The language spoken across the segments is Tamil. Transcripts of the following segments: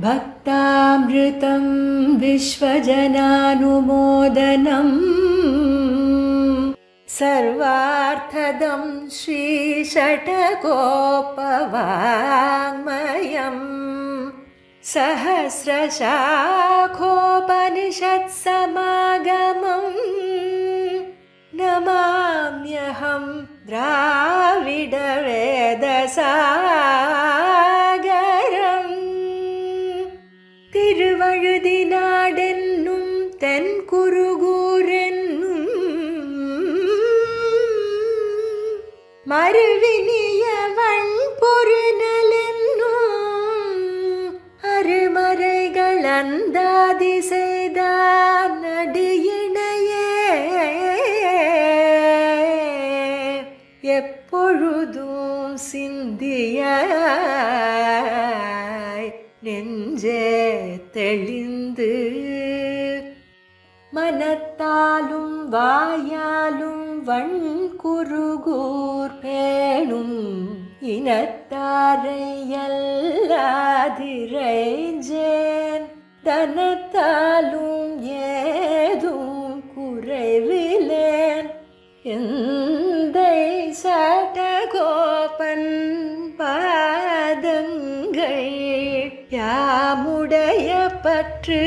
भक्तामृतं विश्वजनानुमोदनम् सर्वार्थदं श्रीषट्कोपवाङ्मयम् सहस्रशाखोपनिषत्समागमम् नमाम्यहं द्राविडवेदसागरम् திருவழுதினாடென்னும் தென்குருகூரென்னும் மறுவினியவன் பொருநலென்னும் அருமறைகள் அந்தாதி செய்தான் நடியினையே எப்பொழுதும் சிந்தியாய் நெஞ்சே தெளிந்து மனத்தாலும் வாயாலும் வண்குருகூர் பேணும் இனத்தாரை அல்லாதிரைஞ்சேன் தனத்தாலும் ஏதும் குறைவிலேன் எந்தை சடகோபன் பாதங்கள் யாமுடைய பற்று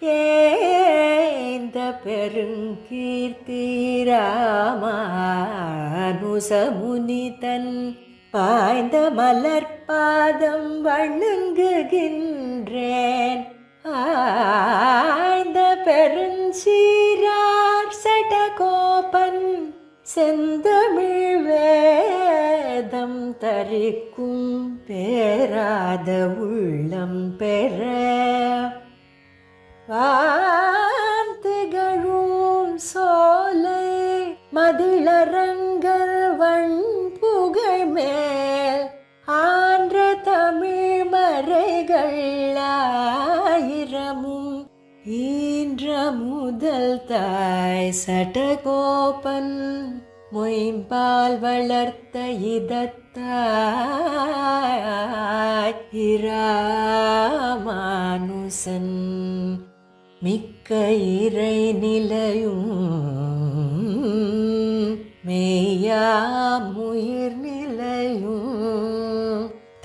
ஏந்த பெருங்கீர்த்தி ராமானுசமுனிதன் பாய்ந்த மலர்பாதம் வணங்குகின்றேன் ஆய்ந்த பெருஞ்சீரார் சடகோபன் செந்தமிழ் வேதம் தரிக்கும் பேராத உள்ளம் பெற வார்த்தைகளும் சோலை மதிளரங்கர் வண்புகழ் மேல் ஆன்ற தமிழ் மறைகள் ஆயிரமும் ஈன்ற முதல் தாய் சடகோபன் மொயம்பால் வளர்த்த இதத்தாய் இராமானுசன் மிக்க இறை நிலையும் மெய்யாமுயிர் நிலையும்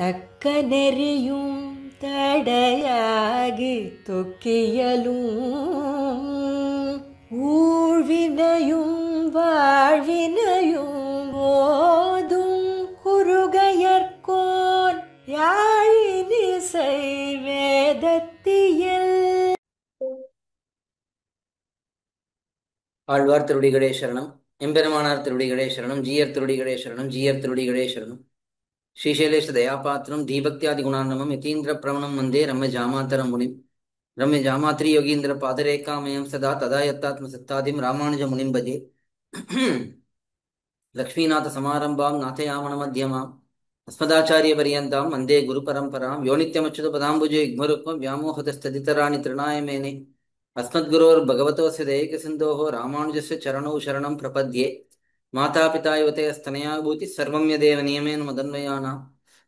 தக்க நெறியும் தடையாகி தொக்கியலும் ஊழ்வினையும் வாழ்வினையும் ஓதும் குருகையர்கோன் யாழினிசை வேதத்தியல். ஆழ்வார் திருடிகளே சரணம், எம்பெருமானார் திருடிகளே சரணம், ஜீயர் திருடிகளே சரணம், ஜீயர் திருடிகளே சரணம். ஸ்ரீசைலேஷ தயாபாத்திரம் தீபக்தியாதி குணார்ணவம் யதீந்திர பிரவணம் வந்தே ரம்ய ஜாமாத்தரம் முனிம் ரம்ய ஜாமாத்ரி யோகீந்திர பாதரேகாமயம் சதா ததா யத்தாத்ம சத்தாதிம் ராமானுஜ முனிம் பஜே. லக்ஷ்மீநாத சமாரம்பாம் நாதயாமன மத்தியமாம் அஸ்மதாச்சாரிய பரியந்தாம் வந்தே குரு பரம்பராம் யோனித்யமச்சுத பதாம்புஜே யுக்மருக்மம் வியாமோகதஸ்ததிதராணி திருநாயமேனே அஸ்மத்குரோர் பகவதோஸ்ய தயைக சிந்தோஹோ ராமானுஜஸ்ய சரணௌ சரணம் பிரபத்யே. மாதாபிதா யுவதே ஸ்தனயாபூதி சர்வம் யதேவ நியமேன மதன்வயானாம்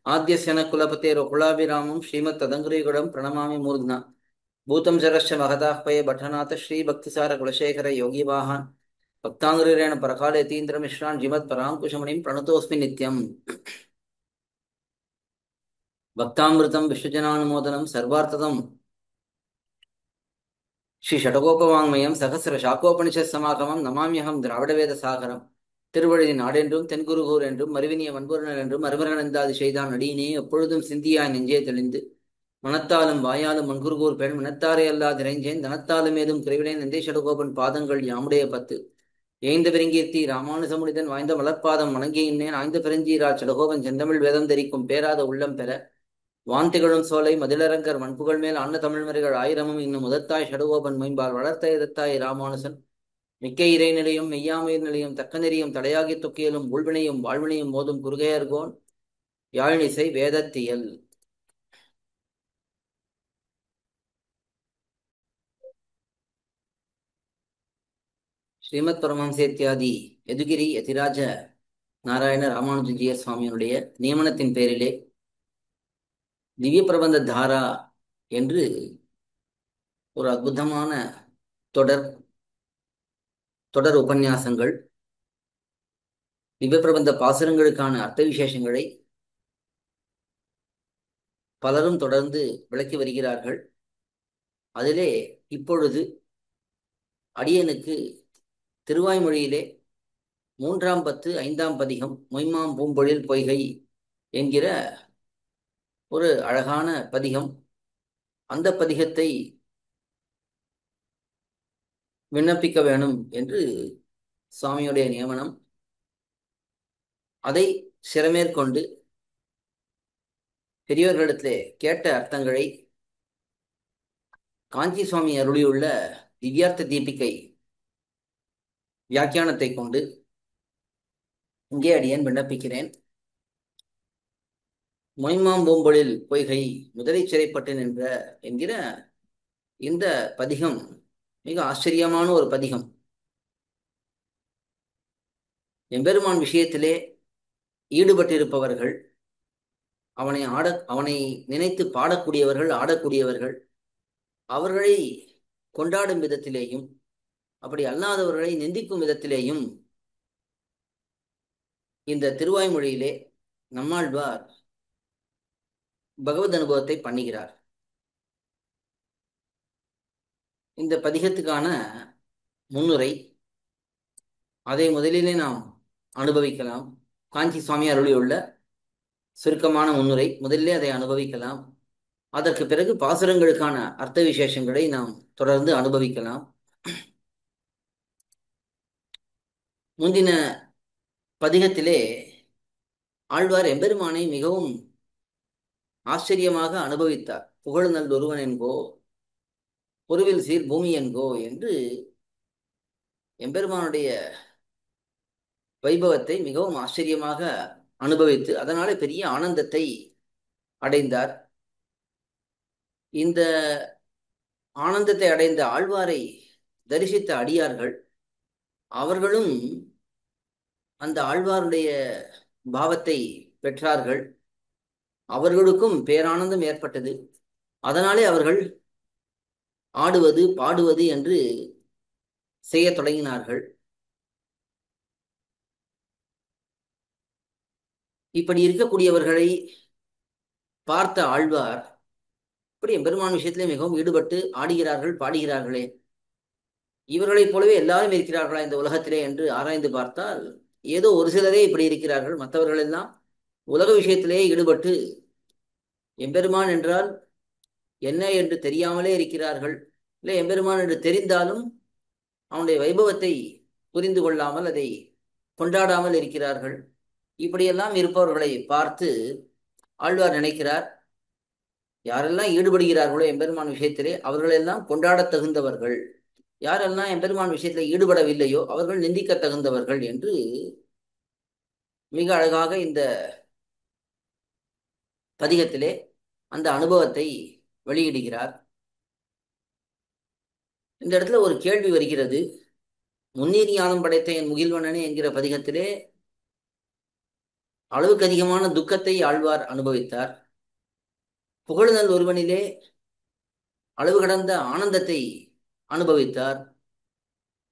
ஆத்யஸ்ய ந குலபதேர் குலாபிராமம் ஸ்ரீமத் ததங்கிரிகுடம் பிரணமாமி மூர்த்னா பூதம் ஜரஸ்ய மகதாஹ்பய பட்டநாத ஸ்ரீ பக்திசார குலசேகர யோகிவாஹான் பக்தாங்கிரேண பரகால யதீந்திர மிஸ்ரான் ஜிமத் பராங்குஷமணிம் பிரணதோஸ்மி நித்யம். பக்தாமிருதம் விஸ்வஜனானுமோதனம் சர்வார்த்ததம் ஸ்ரீ ஷடகோபவாங்மயம் சகசிர சாக்கோபனிஷத் சமாகமம் நமாமியகம் திராவிடவேத சாகரம். திருவழுதி நாடென்றும் தென்குருகூர் என்றும் மறுவினிய வன்பொருணர் என்றும் அருமரனந்தாதி செய்தான் அடியினே எப்பொழுதும் சிந்தியாய் நெஞ்சே தெளிந்து மனத்தாலும் வாயாலும் மண்குருகூர் பெண் மனத்தாரே அல்லாதிரைஞ்சேன் தனத்தாலும் ஏதும் குறைவிலேன் நெந்தே ஷடகோபன் பாதங்கள் யாமுடைய பத்து ஏய்ந்த பெருங்கீர்த்தி ராமானுசமுனிதன் வாய்ந்த மலர்பாதம் வணங்கியின்னேன் ஆய்ந்த பெருஞ்சீரா சடகோபன் செந்தமிழ் வேதம் தரிக்கும் பேராத உள்ளம் பெற வாந்திகளும் சோலை மதிலரங்கர் மண்புகள் மேல் ஆண்ட தமிழ்மறைகள் ஆயிரமும் இன்னும் முதத்தாய் ஷடகோபன் மொயம்பால் வளர்த்த இதத்தாய் ராமானுசன் மிக்க இறை நிலையும் மெய்யாமயிர் நிலையும் தக்க நெறியும் தடையாகி தொக்கியலும் உள்வினையும் வாழ்வினையும் மோதும் குறுகையர்கோன் யாழினிசை வேதத்தியல். ஸ்ரீமத் பரமஹம்சேத்யாதி யதுகிரி யதிராஜ நாராயண ராமானுஜிய சுவாமியினுடைய நியமனத்தின் பேரிலே திவ்ய பிரபந்த தாரா என்று ஒரு அற்புதமான தொடர் தொடர் உபன்யாசங்கள், திவ்ய பிரபந்த பாசுரங்களுக்கான அர்த்த விசேஷங்களை பலரும் தொடர்ந்து விளக்கி வருகிறார்கள். அதிலே இப்பொழுது அடியனுக்கு திருவாய்மொழியிலே 3ஆம் பத்து 5ஆம் பதிகம் மொய்மாம் பூம்பொழில் பொய்கை என்கிற ஒரு அழகான பதிகம். அந்த பதிகத்தை விண்ணப்பிக்க வேணும் என்று சுவாமியுடைய நியமனம். அதை சிறமேற்கொண்டு பெரியவர்களிடத்திலே கேட்ட அர்த்தங்களை காஞ்சி சுவாமி அருளியுள்ள திவ்யார்த்த தீபிகை வியாக்கியானத்தை கொண்டு இங்கே அடியேன் விண்ணப்பிக்கிறேன். மொய்மாம் பூம்பொழில் பொய்கை முதலை சிறைப்பட்டு நின்ற என்கிற இந்த பதிகம் மிக ஆச்சரியமான ஒரு பதிகம். எம்பெருமான் விஷயத்திலே ஈடுபட்டிருப்பவர்கள், அவனை நினைத்து பாடக்கூடியவர்கள், ஆடக்கூடியவர்கள், அவர்களை கொண்டாடும் விதத்திலேயும் அப்படி அல்லாதவர்களை நிந்திக்கும் விதத்திலேயும் இந்த திருவாய்மொழியிலே நம்மாழ்வார் பகவத் அனுபவத்தை பண்ணுகிறார். இந்த பதிகத்துக்கான முன்னுரை, அதை முதலிலே நாம் அனுபவிக்கலாம். காஞ்சி சுவாமி அருளியுள்ள சுருக்கமான முன்னுரை, முதலிலே அதை அனுபவிக்கலாம். அதற்கு பிறகு பாசுரங்களுக்கான அர்த்த விசேஷங்களை நாம் தொடர்ந்து அனுபவிக்கலாம். முந்தின பதிகத்திலே ஆழ்வார் எம்பெருமானை மிகவும் ஆச்சரியமாக அனுபவித்தார். புகழ்நல் ஒருவன் என்கோ, பொருவில் சீர் பூமி என்கோ என்று எம்பெருமானுடைய வைபவத்தை மிகவும் ஆச்சரியமாக அனுபவித்து அதனாலே பெரிய ஆனந்தத்தை அடைந்தார். இந்த ஆனந்தத்தை அடைந்த ஆழ்வாரை தரிசித்த அடியார்கள் அவர்களும் அந்த ஆழ்வாருடைய பாவத்தை பெற்றார்கள். அவர்களுக்கும் பேரானந்தம் ஏற்பட்டது. அதனாலே அவர்கள் ஆடுவது பாடுவது என்று செய்ய தொடங்கினார்கள். இப்படி இருக்கக்கூடியவர்களை பார்த்த ஆழ்வார், இப்படி எம்பெருமான் விஷயத்திலே மிகவும் ஈடுபட்டு ஆடுகிறார்கள், பாடுகிறார்களே, இவர்களைப் போலவே எல்லாரும் இருக்கிறார்களா இந்த உலகத்திலே என்று ஆராய்ந்து பார்த்தால் ஏதோ ஒரு சிலரே இப்படி இருக்கிறார்கள். மற்றவர்கள் எல்லாம் உலக விஷயத்திலே ஈடுபட்டு எம்பெருமான் என்றால் என்ன என்று தெரியாமலே இருக்கிறார்கள். இல்லை, எம்பெருமான் என்று தெரிந்தாலும் அவனுடைய வைபவத்தை புரிந்து கொள்ளாமல் அதை கொண்டாடாமல் இருக்கிறார்கள். இப்படியெல்லாம் இருப்பவர்களை பார்த்து ஆழ்வார் நினைக்கிறார், யாரெல்லாம் ஈடுபடுகிறார்களோ எம்பெருமான் விஷயத்திலே அவர்களெல்லாம் கொண்டாடத் தகுந்தவர்கள், யாரெல்லாம் எம்பெருமான் விஷயத்தில் ஈடுபடவில்லையோ அவர்கள் நிந்திக்க தகுந்தவர்கள் என்று மிக அழகாக இந்த பதிகத்திலே அந்த அனுபவத்தை வெளியிடுகிறார். இந்த இடத்துல ஒரு கேள்வி வருகிறது. முன்னீர் ஞானம் படைத்த என் முகில்வண்ணனே என்கிற பதிகத்திலே அளவுக்கு அதிகமான துக்கத்தை ஆழ்வார் அனுபவித்தார். புகழுநல் ஒருவனிலே அளவு கடந்த ஆனந்தத்தை அனுபவித்தார்.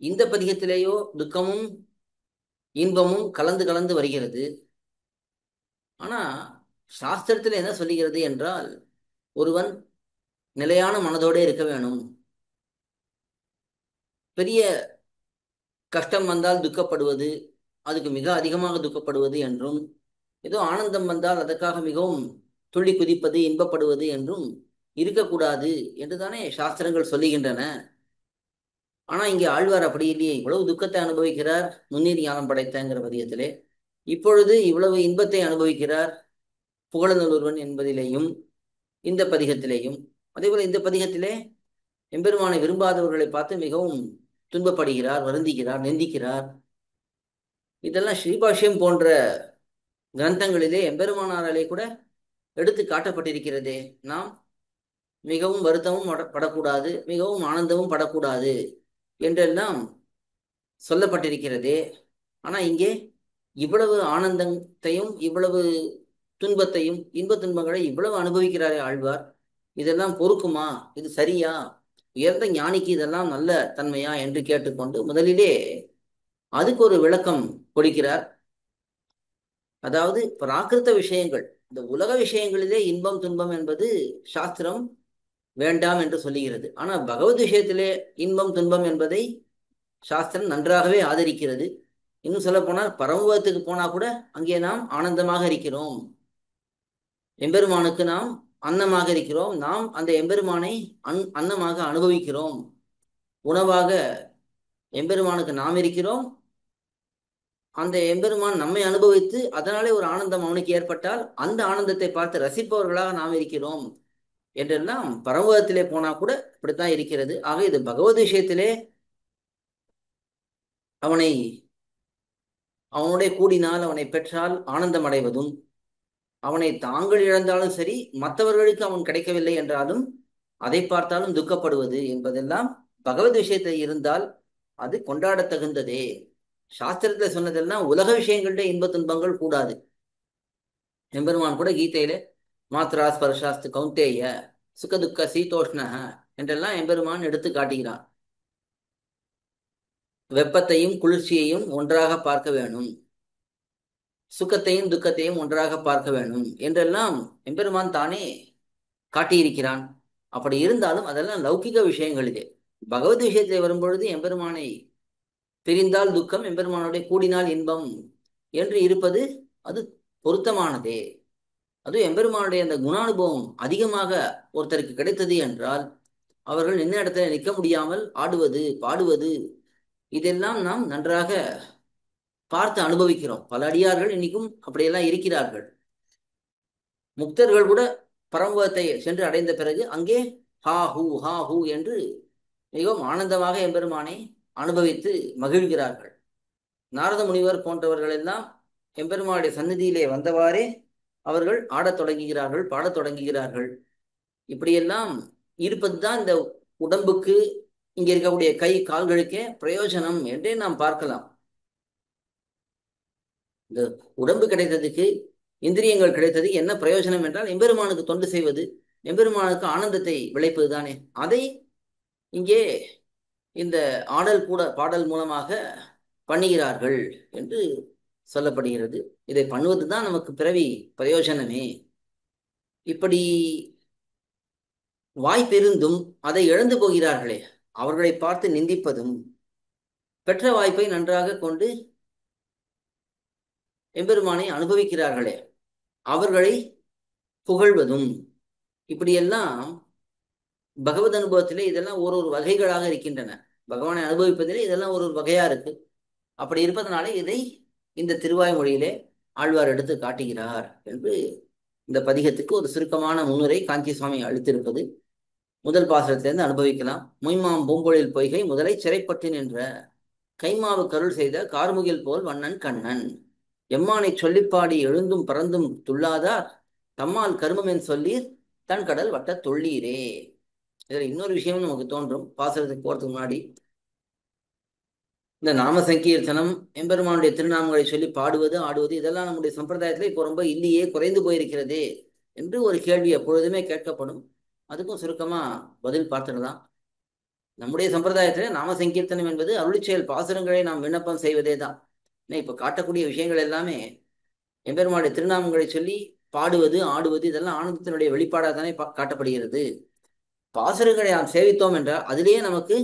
இந்த பதிகத்திலேயோ துக்கமும் இன்பமும் கலந்து கலந்து வருகிறது. ஆனா சாஸ்திரத்தில் என்ன சொல்லுகிறது என்றால், ஒருவன் நிலையான மனதோடு இருக்க வேணும். பெரிய கஷ்டம் வந்தால் துக்கப்படுவது, அதுக்கு மிக அதிகமாக துக்கப்படுவது என்றும், ஏதோ ஆனந்தம் வந்தால் அதற்காக மிகவும் துள்ளி குதிப்பது, இன்பப்படுவது என்றும் இருக்கக்கூடாது என்றுதானே சாஸ்திரங்கள் சொல்லுகின்றன. ஆனா இங்கே ஆழ்வார் அப்படி இல்லையே. இவ்வளவு துக்கத்தை அனுபவிக்கிறார் முன்னீர் ஞானம் படைத்தங்கிற பதியத்திலே, இப்பொழுது இவ்வளவு இன்பத்தை அனுபவிக்கிறார் புகழுநல் ஒருவன் என்பதிலேயும் இந்த பதிகத்திலேயும். அதே போல இந்த பதிகத்திலே எம்பெருமானை விரும்பாதவர்களை பார்த்து மிகவும் துன்பப்படுகிறார், வருந்துகிறார், நிந்திக்கிறார். இதெல்லாம் ஸ்ரீபாஷ்யம் போன்ற கிரந்தங்களிலே எம்பெருமானாராலே கூட எடுத்து காட்டப்பட்டிருக்கிறதே. நாம் மிகவும் வருத்தமும் படக்கூடாது, மிகவும் ஆனந்தமும் படக்கூடாது என்றெல்லாம் சொல்லப்பட்டிருக்கிறதே. ஆனா இங்கே இவ்வளவு ஆனந்தத்தையும் இவ்வளவு துன்பத்தையும் இன்பத் துன்பங்களை இவ்வளவு அனுபவிக்கிறாரே ஆழ்வார், இதெல்லாம் பொறுக்குமா? இது சரியா? உயர்ந்த ஞானிக்கு இதெல்லாம் நல்ல தன்மையா என்று கேட்டுக்கொண்டு முதலிலே அதுக்கு ஒரு விளக்கம் கொடுக்கிறார். அதாவது பிராகிருத விஷயங்கள், இந்த உலக விஷயங்களிலே இன்பம் துன்பம் என்பது சாஸ்திரம் வேண்டாம் என்று சொல்லுகிறது. ஆனால் பகவத் விஷயத்திலே இன்பம் துன்பம் என்பதை சாஸ்திரம் நன்றாகவே ஆதரிக்கிறது. இன்னும் சொல்ல போனால் பரமபதத்துக்கு போனா கூட அங்கே நாம் ஆனந்தமாக இருக்கிறோம், எம்பெருமானுக்கு நாம் அன்னமாக இருக்கிறோம், நாம் அந்த எம்பெருமானை அன்னமாக அனுபவிக்கிறோம், உணவாக எம்பெருமானுக்கு நாம் இருக்கிறோம், அந்த எம்பெருமான் நம்மை அனுபவித்து அதனாலே ஒரு ஆனந்தம் அவனுக்கு ஏற்பட்டால் அந்த ஆனந்தத்தை பார்த்து ரசிப்பவர்களாக நாம் இருக்கிறோம் என்றெல்லாம் பரமபதத்திலே போனா கூட இப்படித்தான் இருக்கிறது. ஆக இது பகவத் விஷயத்திலே அவனை அவனுடைய கூடினால் அவனை பெற்றால் ஆனந்தம் அடைவதும், அவனை தாங்கள் இழந்தாலும் சரி மற்றவர்களுக்கு அவன் கிடைக்கவில்லை என்றாலும் அதை பார்த்தாலும் துக்கப்படுவது என்பதெல்லாம் பகவத் விஷயத்தில் இருந்தால் அது கொண்டாடத் தகுந்ததே. சாஸ்திரத்துல சொன்னதெல்லாம் உலக விஷயங்கள்ட இன்ப துன்பங்கள் கூடாது. எம்பெருமான் கூட கீதையில மாத்ரா ஸ்பர்ஷாஸ்து கௌந்தேய சுகதுக்க சீதோஷ்ண என்றெல்லாம் எம்பெருமான் எடுத்து காட்டுகிறான். வெப்பத்தையும் குளிர்ச்சியையும் ஒன்றாக பார்க்க வேணும், சுகத்தையும் துக்கத்தையும் ஒன்றாக பார்க்க வேண்டும் என்றெல்லாம் எம்பெருமான் தானே காட்டியிருக்கிறான். அப்படி இருந்தாலும் அதெல்லாம் லௌகிக விஷயங்களிலே. பகவத் விஷயத்திலே வரும்பொழுது எம்பெருமானை பிரிந்தால் துக்கம், எம்பெருமானுடைய கூடினால் இன்பம் என்று இருப்பது அது பொருத்தமானதே. அதுவும் எம்பெருமானுடைய அந்த குணானுபவம் அதிகமாக ஒருத்தருக்கு கிடைத்தது என்றால் அவர்கள் நின்ன இடத்துல நிற்க முடியாமல் ஆடுவது பாடுவது இதெல்லாம் நாம் நன்றாக பார்த்து அனுபவிக்கிறோம். பல அடியார்கள் இன்னைக்கும் அப்படியெல்லாம் இருக்கிறார்கள். முக்தர்கள் கூட பரமபதத்தை சென்று அடைந்த பிறகு அங்கே ஹா ஹூ என்று மிகவும் ஆனந்தமாக எம்பெருமானை அனுபவித்து மகிழ்கிறார்கள். நாரத முனிவர் போன்றவர்கள் எல்லாம் எம்பெருமானுடைய சந்நிதியிலே வந்தவாறே அவர்கள் ஆடத் தொடங்குகிறார்கள், பாடத் தொடங்குகிறார்கள். இப்படியெல்லாம் இருப்பதுதான் இந்த உடம்புக்கு, இங்கே இருக்கக்கூடிய கை கால்களுக்கே பிரயோஜனம் என்றே நாம் பார்க்கலாம். இந்த உடம்பு கிடைத்ததுக்கு, இந்திரியங்கள் கிடைத்தது என்ன பிரயோஜனம் என்றால் எம்பெருமானுக்கு தொண்டு செய்வது, எம்பெருமானுக்கு ஆனந்தத்தை விளைப்பது தானே. அதை இங்கே இந்த ஆடல் கூட பாடல் மூலமாக பண்ணுகிறார்கள் என்று சொல்லப்படுகிறது. இதை பண்ணுவதுதான் நமக்கு பிறவி பிரயோஜனமே. இப்படி வாய்ப்பிருந்தும் அதை இழந்து போகிறார்களே, அவர்களை பார்த்து நிந்திப்பதும், பெற்ற வாய்ப்பை நன்றாக கொண்டு எம்பெருமானை அனுபவிக்கிறார்களே அவர்களை புகழ்வதும், இப்படியெல்லாம் பகவத் அனுபவத்திலே இதெல்லாம் ஒரு ஒரு வகைகளாக இருக்கின்றன. பகவானை அனுபவிப்பதிலே இதெல்லாம் ஒரு ஒரு வகையா இருக்கு. அப்படி இருப்பதனாலே இதை இந்த திருவாய்மொழியிலே ஆழ்வார் எடுத்து காட்டுகிறார் என்று இந்த பதிகத்துக்கு ஒரு சுருக்கமான முன்னுரை காஞ்சி சுவாமி அளித்திருப்பது. முதல் பாசுரத்திலிருந்து அனுபவிக்கலாம். மொய்மாம் பூம்பொழில் பொய்கை முதலை சிறைப்பட்டு நின்ற கைமாவு கருள் செய்த கார்முகில் போல் வண்ணன் கண்ணன் எம்மானை சொல்லிப்பாடி எழுந்தும் பறந்தும் துள்ளாதார் தம்மால் கருமமென் சொல்லீர் தன் கடல் வட்ட தொள்ளீரே. இதுல இன்னொரு விஷயம் நமக்கு தோன்றும். பாசுரத்துக்கு போறதுக்கு முன்னாடி இந்த நாம சங்கீர்த்தனம், எம்பெருமானுடைய திருநாமங்களை சொல்லி பாடுவது ஆடுவது இதெல்லாம் நம்முடைய சம்பிரதாயத்துல இப்போ ரொம்ப இல்லையே, குறைந்து போயிருக்கிறதே என்று ஒரு கேள்வி எப்பொழுதுமே கேட்கப்படும். அதுக்கும் சுருக்கமா பதில் பார்த்துடலாம். நம்முடைய சம்பிரதாயத்துல நாம சங்கீர்த்தனம் என்பது அருளிச்செயல் பாசுரங்களை நாம் விண்ணப்பம் செய்வதே தான். இப்ப காட்டக்கூடிய விஷயங்கள் எல்லாமே எம்பெருமானுடைய திருநாமங்களை சொல்லி பாடுவது ஆடுவது இதெல்லாம் ஆனந்தத்தினுடைய வெளிப்பாடாக தானே காட்டப்படுகிறது. பாசுரங்களை நாம் சேவித்தோம் என்றால் அதிலேயே நமக்கு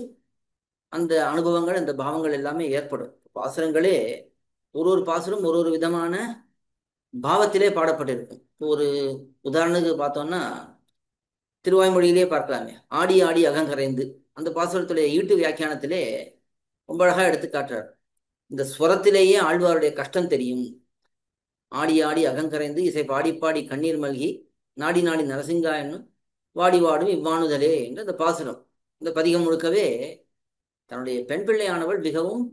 அந்த அனுபவங்கள் அந்த பாவங்கள் எல்லாமே ஏற்படும். பாசுரங்களே ஒரு ஒரு பாசுரம் ஒரு ஒரு விதமான பாவத்திலே பாடப்பட்டிருக்கும். ஒரு உதாரணத்துக்கு பார்த்தோம்னா திருவாய்மொழியிலே பார்க்கலாமே, ஆடி ஆடி அகங்கரைந்து, அந்த பாசுரத்துடைய ஈட்டு வியாக்கியானத்திலே ரொம்ப அழகா எடுத்து காட்டுறார். இந்த ஸ்வரத்திலேயே ஆழ்வாருடைய கஷ்டம் தெரியும். ஆடி ஆடி அகங்கரைந்து இசை பாடி பாடி கண்ணீர் மல்கி நாடி நாடி நரசிங்கா என்னும் வாடி வாடும் இவ்வாணுதலே என்று அந்த பாசுரம், இந்த பதிகம் முழுக்கவே தன்னுடைய பெண் பிள்ளையானவள் மிகவும்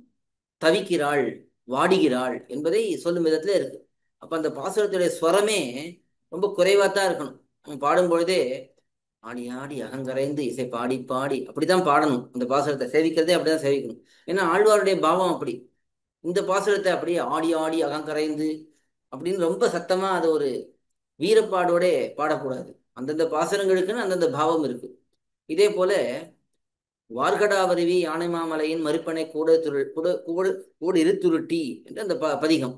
தவிக்கிறாள், வாடுகிறாள் என்பதை சொல்லும் விதத்துல இருக்கு. அப்ப அந்த பாசுரத்துடைய ஸ்வரமே ரொம்ப குறைவாத்தான் இருக்கணும். நம்ம பாடும் பொழுதே ஆடி ஆடி அகங்கரைந்து இசை பாடி பாடி அப்படித்தான் பாடணும். அந்த பாசுரத்தை சேவிக்கிறதே அப்படிதான் சேவிக்கணும். ஏன்னா ஆழ்வாருடைய பாவம் அப்படி. இந்த பாசுரத்தை அப்படியே ஆடி ஆடி அகங்கரைந்து அப்படின்னு ரொம்ப சத்தமா அது ஒரு வீரப்பாடோட பாடக்கூடாது. அந்தந்த பாசுரங்களுக்குன்னு அந்தந்த பாவம் இருக்கு. இதே போல வார்கடாவருவி யானைமாமலையின் மறுப்பனை கூட கூட இருத்துருட்டி என்று அந்த பதிகம்,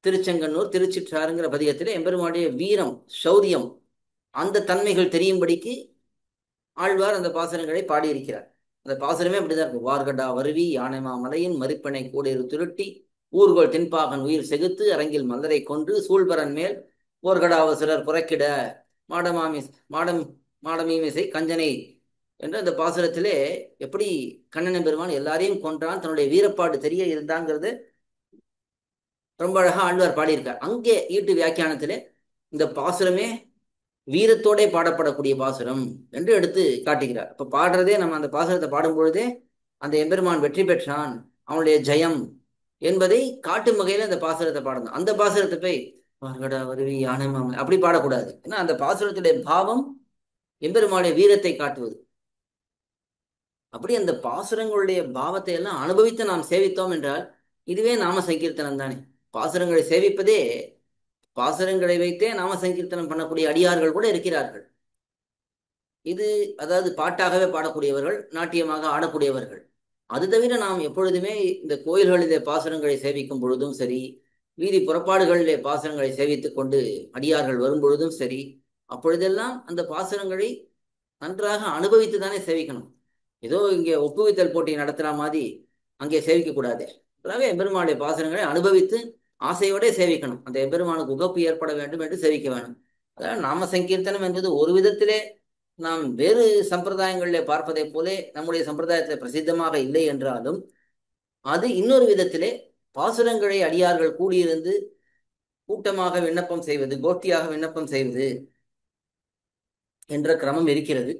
திருச்செங்கன்னூர் திருச்சிற்றாருங்கிற பதிகத்திலே எம்பெருமானுடைய வீரம் சௌரியம் அந்த தன்மைகள் தெரியும்படிக்கு ஆழ்வார் அந்த பாசுரங்களை பாடியிருக்கிறார். அந்த பாசுரமே அப்படிதான் இருக்கு. வார்கடா வருவி யானைமா மலையின் மறுப்பனை கூடிரு துருட்டி ஊர்கோள் தென்பாகன் உயிர் செகுத்து அரங்கில் மலரை கொன்று சூழ்பரன் மேல் போர்கடாவசுரர் குறைக்கிட மாடமாமி மாடம் மாடமீமிசை கஞ்சனை என்று அந்த பாசுரத்திலே எப்படி கண்ணன் பெருமான் எல்லாரையும் கொன்றான், தன்னுடைய வீரப்பாடு தெரிய இருந்தாங்கிறது ரொம்ப அழகா ஆழ்வார் பாடியிருக்கார். அங்கே ஈட்டு வியாக்கியானத்திலே இந்த பாசுரமே வீரத்தோட பாடப்படக்கூடிய பாசுரம் என்று எடுத்து காட்டுகிறார். இப்ப பாடுறதே நம்ம அந்த பாசுரத்தை பாடும் பொழுதே அந்த எம்பெருமான் வெற்றி பெற்றான், அவனுடைய ஜெயம் என்பதை காட்டும் வகையில அந்த பாசுரத்தை பாடணும். அந்த பாசுரத்தை போய் வார்கடா வருவி யானைமாமலை அப்படி பாடக்கூடாது. ஏன்னா அந்த பாசுரத்துடைய பாவம் எம்பெருமானுடைய வீரத்தை காட்டுவது. அப்படி அந்த பாசுரங்களுடைய பாவத்தை எல்லாம் அனுபவித்து நாம் சேவித்தோம் என்றால் இதுவே நாம சங்கீர்த்தனம் தானே. பாசுரங்களை சேவிப்பதே, பாசுரங்களை வைத்தே நாம சங்கீர்த்தனம் பண்ணக்கூடிய அடியார்கள் கூட இருக்கிறார்கள். இது அதாவது பாட்டாகவே பாடக்கூடியவர்கள், நாட்டியமாக ஆடக்கூடியவர்கள். அது தவிர நாம் எப்பொழுதுமே இந்த கோயில்களிலே பாசுரங்களை சேவிக்கும் பொழுதும் சரி, வீதி புறப்பாடுகளிலே பாசுரங்களை சேவித்துக் கொண்டு அடியார்கள் வரும் பொழுதும் சரி, அப்பொழுதெல்லாம் அந்த பாசுரங்களை நன்றாக அனுபவித்து தானே சேவிக்கணும். ஏதோ இங்கே ஒப்புவித்தல் போட்டி நடத்துகிற மாதிரி அங்கே சேவிக்க கூடாது. அதாவது எம்பெருமானுடைய பாசுரங்களை அனுபவித்து ஆசையோட சேவிக்கணும். அந்த எம்பெருமானுக்கு உகப்பு ஏற்பட வேண்டும் என்று சேவிக்க வேண்டும். அதாவது நாம சங்கீர்த்தனம் என்பது ஒரு விதத்திலே நாம் வேறு சம்பிரதாயங்களிலே பார்ப்பதை போலே நம்முடைய சம்பிரதாயத்தில் பிரசித்தமாக இல்லை என்றாலும், அது இன்னொரு விதத்திலே பாசுரங்களை அடியார்கள் கூடியிருந்து கூட்டமாக விண்ணப்பம் செய்வது, கோஷ்டியாக விண்ணப்பம் செய்வது என்ற கிரமம் இருக்கிறது.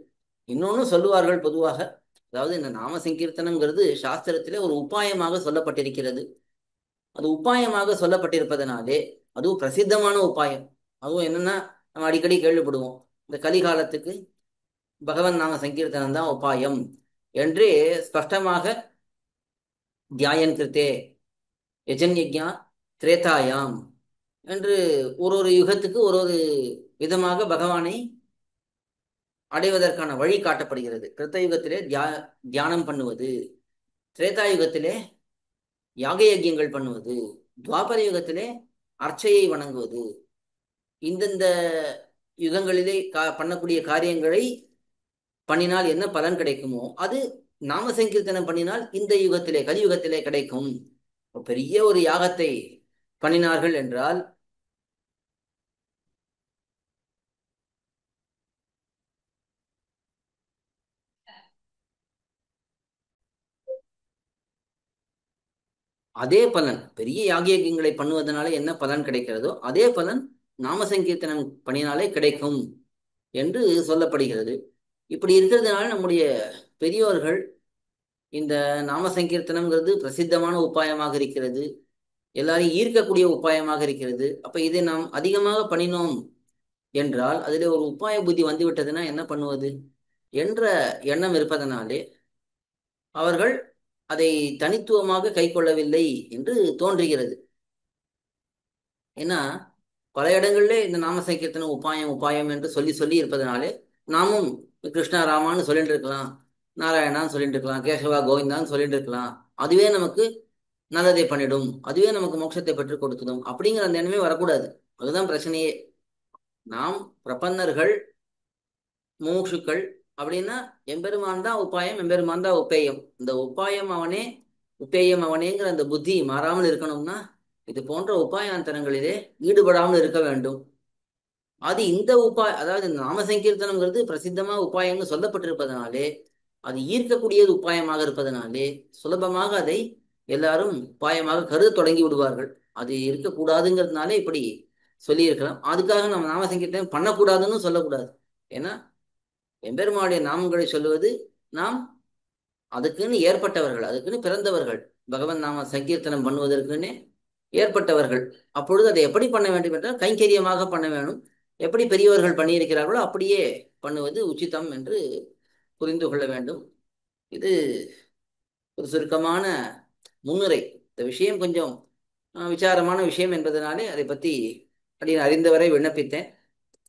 இன்னொன்னு சொல்லுவார்கள் பொதுவாக, அதாவது இந்த நாம சங்கீர்த்தனம்ங்கிறது சாஸ்திரத்திலே ஒரு உபாயமாக சொல்லப்பட்டிருக்கிறது. அது உபாயமாக சொல்லப்பட்டிருப்பதனாலே அதுவும் பிரசித்தமான உபாயம். அதுவும் என்னன்னா, நம்ம அடிக்கடி கேள்விப்படுவோம், இந்த கலிகாலத்துக்கு பகவன் நாம சங்கீர்த்தனம் தான் உபாயம் என்று ஸ்பஷ்டமாக தியாயன் கிருத்தே யஜன்யஜா திரேதாயாம் என்று ஒரு ஒரு யுகத்துக்கு ஒரு ஒரு விதமாக பகவானை அடைவதற்கான வழி காட்டப்படுகிறது. கிருத்த யுகத்திலே தியானம் பண்ணுவது, திரேதா யுகத்திலே யாக யஜ்யங்கள் பண்ணுவது, துவாபர யுகத்திலே அர்ச்சையை வணங்குவது, இந்தந்த யுகங்களிலே பண்ணக்கூடிய காரியங்களை பண்ணினால் என்ன பலன் கிடைக்குமோ அது நாம சங்கீர்த்தனம் பண்ணினால் இந்த யுகத்திலே கலியுகத்திலே கிடைக்கும். பெரிய ஒரு யாகத்தை பண்ணினார்கள் என்றால் அதே பலன், பெரிய யாகியங்களை பண்ணுவதனால என்ன பலன் கிடைக்கிறதோ அதே பலன் நாம சங்கீர்த்தனம் பண்ணினாலே கிடைக்கும் என்று சொல்லப்படுகிறது. இப்படி இருக்கிறதுனால நம்முடைய பெரியோர்கள் இந்த நாம சங்கீர்த்தனம்ங்கிறது பிரசித்தமான உபாயமாக இருக்கிறது, எல்லாரையும் ஈர்க்கக்கூடிய உபாயமாக இருக்கிறது. அப்ப இதை நாம் அதிகமாக பண்ணினோம் என்றால் அதில் ஒரு உபாய புத்தி வந்து விட்டதுன்னா என்ன பண்ணுவது என்ற எண்ணம் இருப்பதனாலே அவர்கள் அதை தனித்துவமாக கை கொள்ளவில்லை என்று தோன்றுகிறது. ஏன்னா பல இடங்களிலே இந்த நாம சங்கீர்த்தனம் உபாயம் உபாயம் என்று சொல்லி சொல்லி இருப்பதனாலே நாமும் கிருஷ்ணா ராமான்னு சொல்லிட்டு இருக்கலாம், நாராயணான்னு சொல்லிட்டு இருக்கலாம், கேசவா கோவிந்தான்னு சொல்லிட்டு இருக்கலாம். அதுவே நமக்கு நல்லதை பண்ணிடும், அதுவே நமக்கு மோட்சத்தை பெற்றுக் கொடுத்துடும் அப்படிங்கிற அந்த எண்ணமே வரக்கூடாது. அதுதான் பிரச்சனையே. நாம் பிரபன்னர்கள் மூஷுக்கள் அப்படின்னா எம்பெருமான் தான் உபாயம், எம்பெருமான் தான் உப்பேயம். இந்த உபாயம் அவனே உப்பேயம் அவனேங்கிற அந்த புத்தி மாறாமல் இருக்கணும்னா இது போன்ற உபாயாந்தரங்களிலே ஈடுபடாமல் இருக்க வேண்டும். அது இந்த அதாவது நாம சங்கீர்த்தனம்ங்கிறது பிரசித்தமா உபாயம்னு சொல்லப்பட்டிருப்பதனாலே, அது ஈர்க்கக்கூடியது உபாயமாக இருப்பதனாலே சுலபமாக அதை எல்லாரும் உபாயமாக கருத தொடங்கி விடுவார்கள். அது இருக்கக்கூடாதுங்கிறதுனாலே இப்படி சொல்லியிருக்கலாம். அதுக்காக நம்ம நாம சங்கீர்த்தனம் பண்ணக்கூடாதுன்னு சொல்லக்கூடாது. ஏன்னா எம்பெருமானுடைய நாமங்களை சொல்லுவது நாம் அதுக்குன்னு ஏற்பட்டவர்கள், அதுக்குன்னு பிறந்தவர்கள், பகவன் நாம சங்கீர்த்தனம் பண்ணுவதற்குன்னு ஏற்பட்டவர்கள். அப்பொழுது அதை எப்படி பண்ண வேண்டும் என்றால் கைங்கரியமாக பண்ண வேணும். எப்படி பெரியவர்கள் பண்ணியிருக்கிறார்களோ அப்படியே பண்ணுவது உச்சிதம் என்று புரிந்து கொள்ள வேண்டும். இது ஒரு சுருக்கமான முன்னுரை. இந்த விஷயம் கொஞ்சம் விசாரமான விஷயம் என்பதனாலே அதை பற்றி அப்படின்னு அறிந்தவரை விண்ணப்பித்தேன்.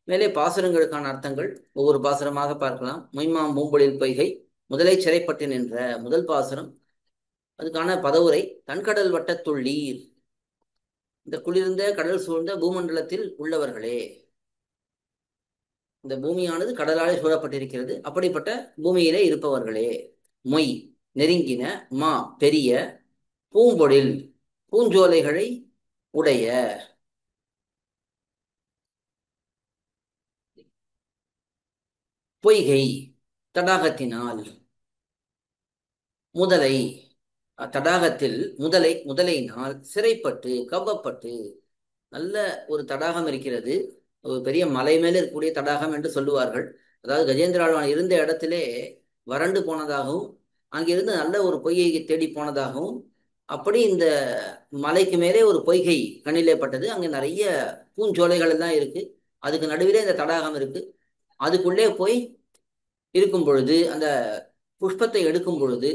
மேலே பாசுரங்களுக்கான அர்த்தங்கள் ஒவ்வொரு பாசுரமாக பார்க்கலாம். மொய்மாம் பூம்பொழில் பொய்கை முதலை சிறைப்பட்டு நின்ற முதல் பாசுரம். அதுக்கான பதவுரை: தன்கடல் வட்டத்துள்ளீர், இந்த குளிர்ந்த கடல் சூழ்ந்த பூமண்டலத்தில் உள்ளவர்களே. இந்த பூமியானது கடலாலே சூழப்பட்டிருக்கிறது, அப்படிப்பட்ட பூமியிலே இருப்பவர்களே. மொய் நெருங்கின, மா பெரிய, பூம்பொழில் பூஞ்சோலைகளை உடைய, பொய்கை தடாகத்தினால், முதலை தடாகத்தில் முதலையினால் சிறைப்பட்டு கவ்வப்பட்டு. நல்ல ஒரு தடாகம் இருக்கிறது, ஒரு பெரிய மலை மேல இருக்கக்கூடிய தடாகம் என்று சொல்லுவார்கள். அதாவது கஜேந்திர ஆழ்வான் இருந்த இடத்திலே வறண்டு போனதாகவும் அங்கிருந்து நல்ல ஒரு பொய்கையை தேடி போனதாகவும், அப்படி இந்த மலைக்கு மேலே ஒரு பொய்கை கண்ணிலே பட்டது. அங்கே நிறைய பூஞ்சோலைகள் எல்லாம் இருக்கு, அதுக்கு நடுவிலே இந்த தடாகம் இருக்கு. அதுக்குள்ளே போய் இருக்கும் பொழுது, அந்த புஷ்பத்தை எடுக்கும் பொழுது,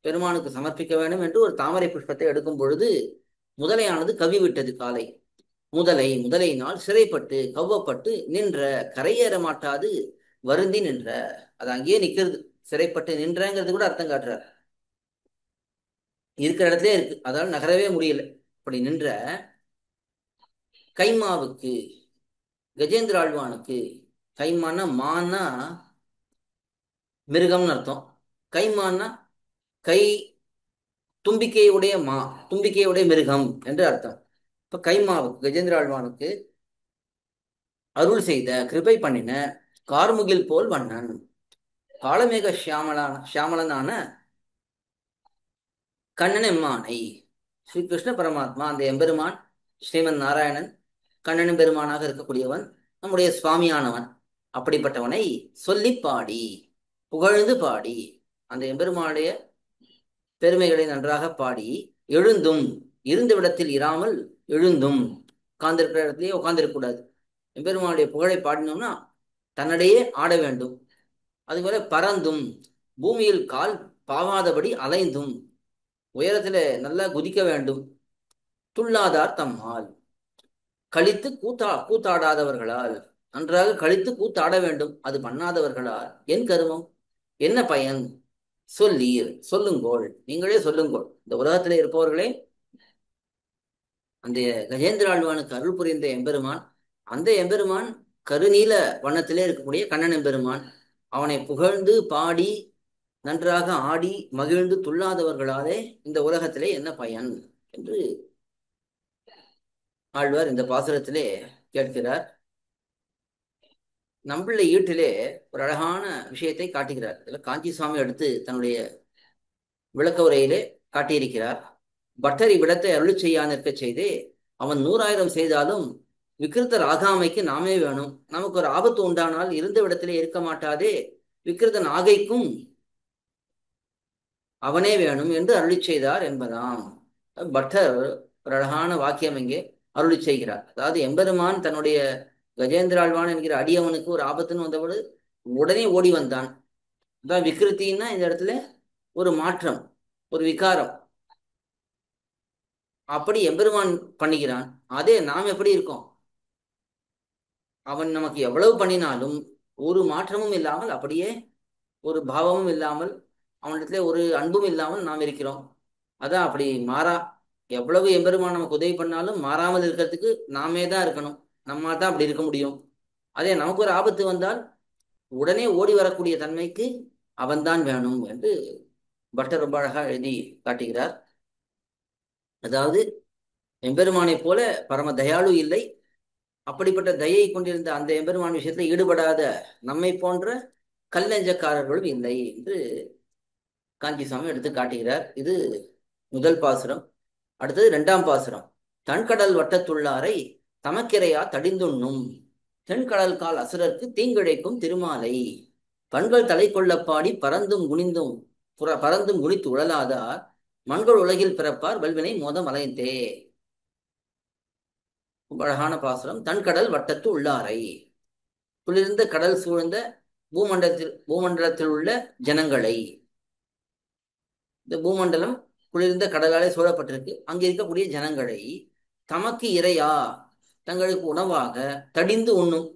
பெருமானுக்கு சமர்ப்பிக்க வேண்டும் என்று ஒரு தாமரை புஷ்பத்தை எடுக்கும் பொழுது முதலையானது கவ்விவிட்டது காலை. முதலையினால் சிறைப்பட்டு கவ்வப்பட்டு நின்ற, கரையேற மாட்டாது வருந்தி நின்ற. அது அங்கேயே நிக்கிறது. சிறைப்பட்டு நின்றங்கிறது கூட அர்த்தம் காட்டுறார். இருக்கிற இடத்துல இருக்கு, அதால் நகரவே முடியல. அப்படி நின்ற கைமாவுக்கு, கஜேந்திர ஆழ்வானுக்கு, கைமான மானா மிருகம்னு அர்த்தம், கைமானா கை தும்பிக்கையுடைய தும்பிக்கையுடைய மிருகம் என்று அர்த்தம். இப்ப கைமாவுக்கு, கஜேந்திர ஆழ்வானுக்கு அருள் செய்த, கிருபை பண்ணின கார்முகில் போல் வண்ணன், காளமேக சியாமலனான கண்ணன் எம்மானை, ஸ்ரீ கிருஷ்ண பரமாத்மா அந்த எம்பெருமான் ஸ்ரீமன் நாராயணன் கண்ணனும் பெருமானாக இருக்கக்கூடியவன், நம்முடைய சுவாமியானவன். அப்படிப்பட்டவனை சொல்லி பாடி, புகழ்ந்து பாடி, அந்த எம்பெருமானுடைய பெருமைகளை நன்றாக பாடி, எழுந்தும் இருந்த விடத்தில் இராமல் எழுந்தும், உட்கார்ந்திருக்கிற இடத்துலயே உட்கார்ந்திருக்க எம்பெருமானுடைய புகழை பாடினோம்னா தன்னிடையே ஆட வேண்டும். அதுபோல பறந்தும், பூமியில் கால் பாவாதபடி அலைந்தும், உயரத்துல நல்லா குதிக்க வேண்டும். துள்ளாதார் தம்மால், கழித்து கூத்தாடாதவர்களால், நன்றாக கழித்து கூத்தாட வேண்டும், அது பண்ணாதவர்களால் என் கருமம், என்ன பயன்? சொல்லீர், சொல்லுங்கோள், நீங்களே சொல்லுங்கோள். இந்த உலகத்திலே இருப்பவர்களே, அந்த கஜேந்திர ஆழ்வானுக்கு அருள் புரிந்த எம்பெருமான், அந்த எம்பெருமான் கருநீல வண்ணத்திலே இருக்கக்கூடிய கண்ணன் எம்பெருமான், அவனை புகழ்ந்து பாடி நன்றாக ஆடி மகிழ்ந்து துள்ளாதவர்களாலே இந்த உலகத்திலே என்ன பயன் என்று ஆழ்வார் இந்த பாசுரத்திலே கேட்கிறார். நம்பிள்ளை ஈட்டிலே ஒரு அழகான விஷயத்தை காட்டுகிறார். இதில் காஞ்சி சுவாமி எடுத்து தன்னுடைய விளக்க உரையிலே காட்டியிருக்கிறார். பட்டரி விடத்தை அருள் செய்யா நிற்க செய்தே, அவன் 100,000 செய்தாலும் விக்கிருத்தர் ஆகாமைக்கு நாமே வேணும். நமக்கு ஒரு ஆபத்து உண்டானால் இருந்த விடத்திலே இருக்க மாட்டாதே, விக்கிருத்தன் ஆகைக்கும் அவனே வேணும் என்று அருளி செய்தார் என்பதாம். பட்டர் ஒரு அழகான வாக்கியம் இங்கே அருளி செய்கிறார். அதாவது எம்பெருமான் தன்னுடைய கஜேந்திராழ்வான் என்கிற அடியவனுக்கு ஒரு ஆபத்துன்னு வந்தபோது உடனே ஓடி வந்தான். அதான் விக்கிருத்தின்னா இந்த இடத்துல ஒரு மாற்றம், ஒரு விகாரம். அப்படி எம்பெருமான் பண்ணுகிறான். அதே நாம் எப்படி இருக்கோம்? அவன் நமக்கு எவ்வளவு பண்ணினாலும் ஒரு மாற்றமும் இல்லாமல், அப்படியே ஒரு பாவமும் இல்லாமல், அவனிடத்துல ஒரு அன்பும் இல்லாமல் நாம் இருக்கிறோம். அதான் அப்படி மாறா, எவ்வளவு எம்பெருமான் நமக்கு உதவி பண்ணாலும் மாறாமல் இருக்கிறதுக்கு நாமே தான் இருக்கணும். நம்ம தான் அப்படி இருக்க முடியும். அதே நமக்கு ஒரு ஆபத்து வந்தால் உடனே ஓடி வரக்கூடிய தன்மைக்கு அவன்தான் வேணும் என்று பட்டர் ரொம்ப அழகா எழுதி காட்டுகிறார். அதாவது எம்பெருமானை போல பரம தயாளு இல்லை, அப்படிப்பட்ட தயை கொண்டிருந்த அந்த எம்பெருமான் விஷயத்துல ஈடுபடாத நம்மை போன்ற கல்லெஞ்சக்காரர்களும் இல்லை என்று காஞ்சி சுவாமி எடுத்து காட்டுகிறார். இது முதல் பாசுரம். அடுத்தது 2ஆம் பாசுரம். தன்கடல் வட்டத்துள்ளாரை தமக்கிரையா தடிந்துண்ணும், தென்கடல் கால் அசுரர்க்கு தீங்கிழைக்கும் திருமாலை, பண்கள் தலை கொள்ள பாடி பறந்தும் குனித்து உழலாதார், மண்கள் உலகில் பிறப்பார் வல்வினை மோதம் அலைந்தே. அழகான பாசுரம். தன்கடல் வட்டத்து உள்ளாரை, குளிர்ந்த கடல் சூழ்ந்த பூமண்டலத்தில் உள்ள ஜனங்களை. இந்த பூமண்டலம் குளிர்ந்த கடலாலே சூழப்பட்டிருக்கு, அங்கே இருக்கக்கூடிய ஜனங்களை. தமக்கு இறையா, தங்களுக்கு உணவாக தடிந்து உண்ணும்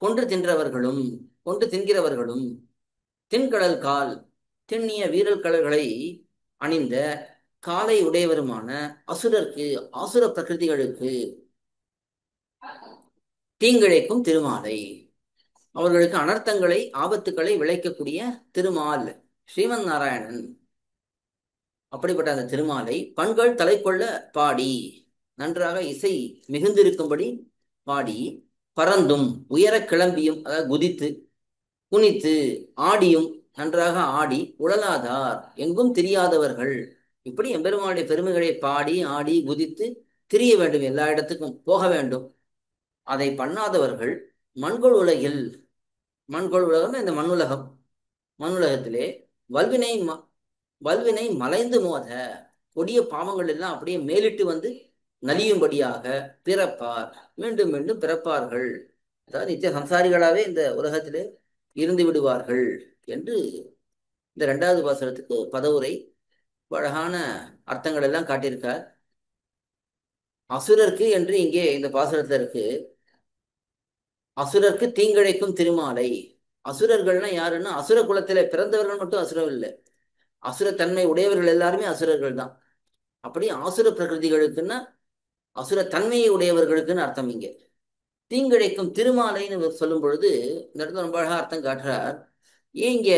கொன்று தின்றவர்களும் கொன்று தின்கிறவர்களும் திண்கடல் கால் திண்ணிய வீரல் கடல்களை அணிந்த காலை உடையவருமான அசுரர்க்கு ஆசுர பிரகிருதிகளுக்கு தீங்கிழைக்கும் திருமாலை, அவர்களுக்கு அனர்த்தங்களை ஆபத்துக்களை விளைக்கக்கூடிய திருமால் ஸ்ரீமன் நாராயணன். அப்படிப்பட்ட அந்த திருமாலை பண்கள் தலை கொள்ள பாடி, நன்றாக இசை மிகுந்திருக்கும்படி பாடி, பறந்தும் உயர கிளம்பியும், அதாவது குதித்து குனித்து ஆடியும், நன்றாக ஆடி உழலாதார் எங்கும் தெரியாதவர்கள். இப்படி எம்பெருமானுடைய பெருமைகளை பாடி ஆடி குதித்து திரிய வேண்டும், எல்லா இடத்துக்கும் போக வேண்டும். அதை பண்ணாதவர்கள் மண்கொள் உலகில், மண்கொள் உலகம் இந்த மண்ணுலகம், மண்ணுலகத்திலே வல்வினை வல்வினை மலைந்து மோத கொடிய பாவங்கள் எல்லாம் அப்படியே மேலிட்டு வந்து நலியும்படியாக பிறப்பார், மீண்டும் மீண்டும் பிறப்பார்கள். அதாவது நித்திய சம்சாரிகளாவே இந்த உலகத்திலே இருந்து விடுவார்கள் என்று இந்த இரண்டாவது பாசுரத்துக்கு பதவுரை அழகான அர்த்தங்கள் எல்லாம் காட்டியிருக்கார். அசுரர்க்கு என்று இங்கே இந்த பாசுரத்துல இருக்கு. அசுரர்க்கு தீங்கிழைக்கும் திருமாலை. அசுரர்கள்னா யாருன்னா அசுர குலத்தில பிறந்தவர்கள் மட்டும் அசுரம் இல்லை, அசுரத்தன்மை உடையவர்கள் எல்லாருமே அசுரர்கள் தான். அப்படி ஆசுர பிரகிருதிகளுக்குன்னா அசுர தன்மையை உடையவர்களுக்குன்னு அர்த்தம். இங்கே தீங்கிழைக்கும் திருமாலைன்னு சொல்லும் பொழுது இந்த இடத்துல ரொம்ப அழகா அர்த்தம் காட்டுறார். ஏன் இங்க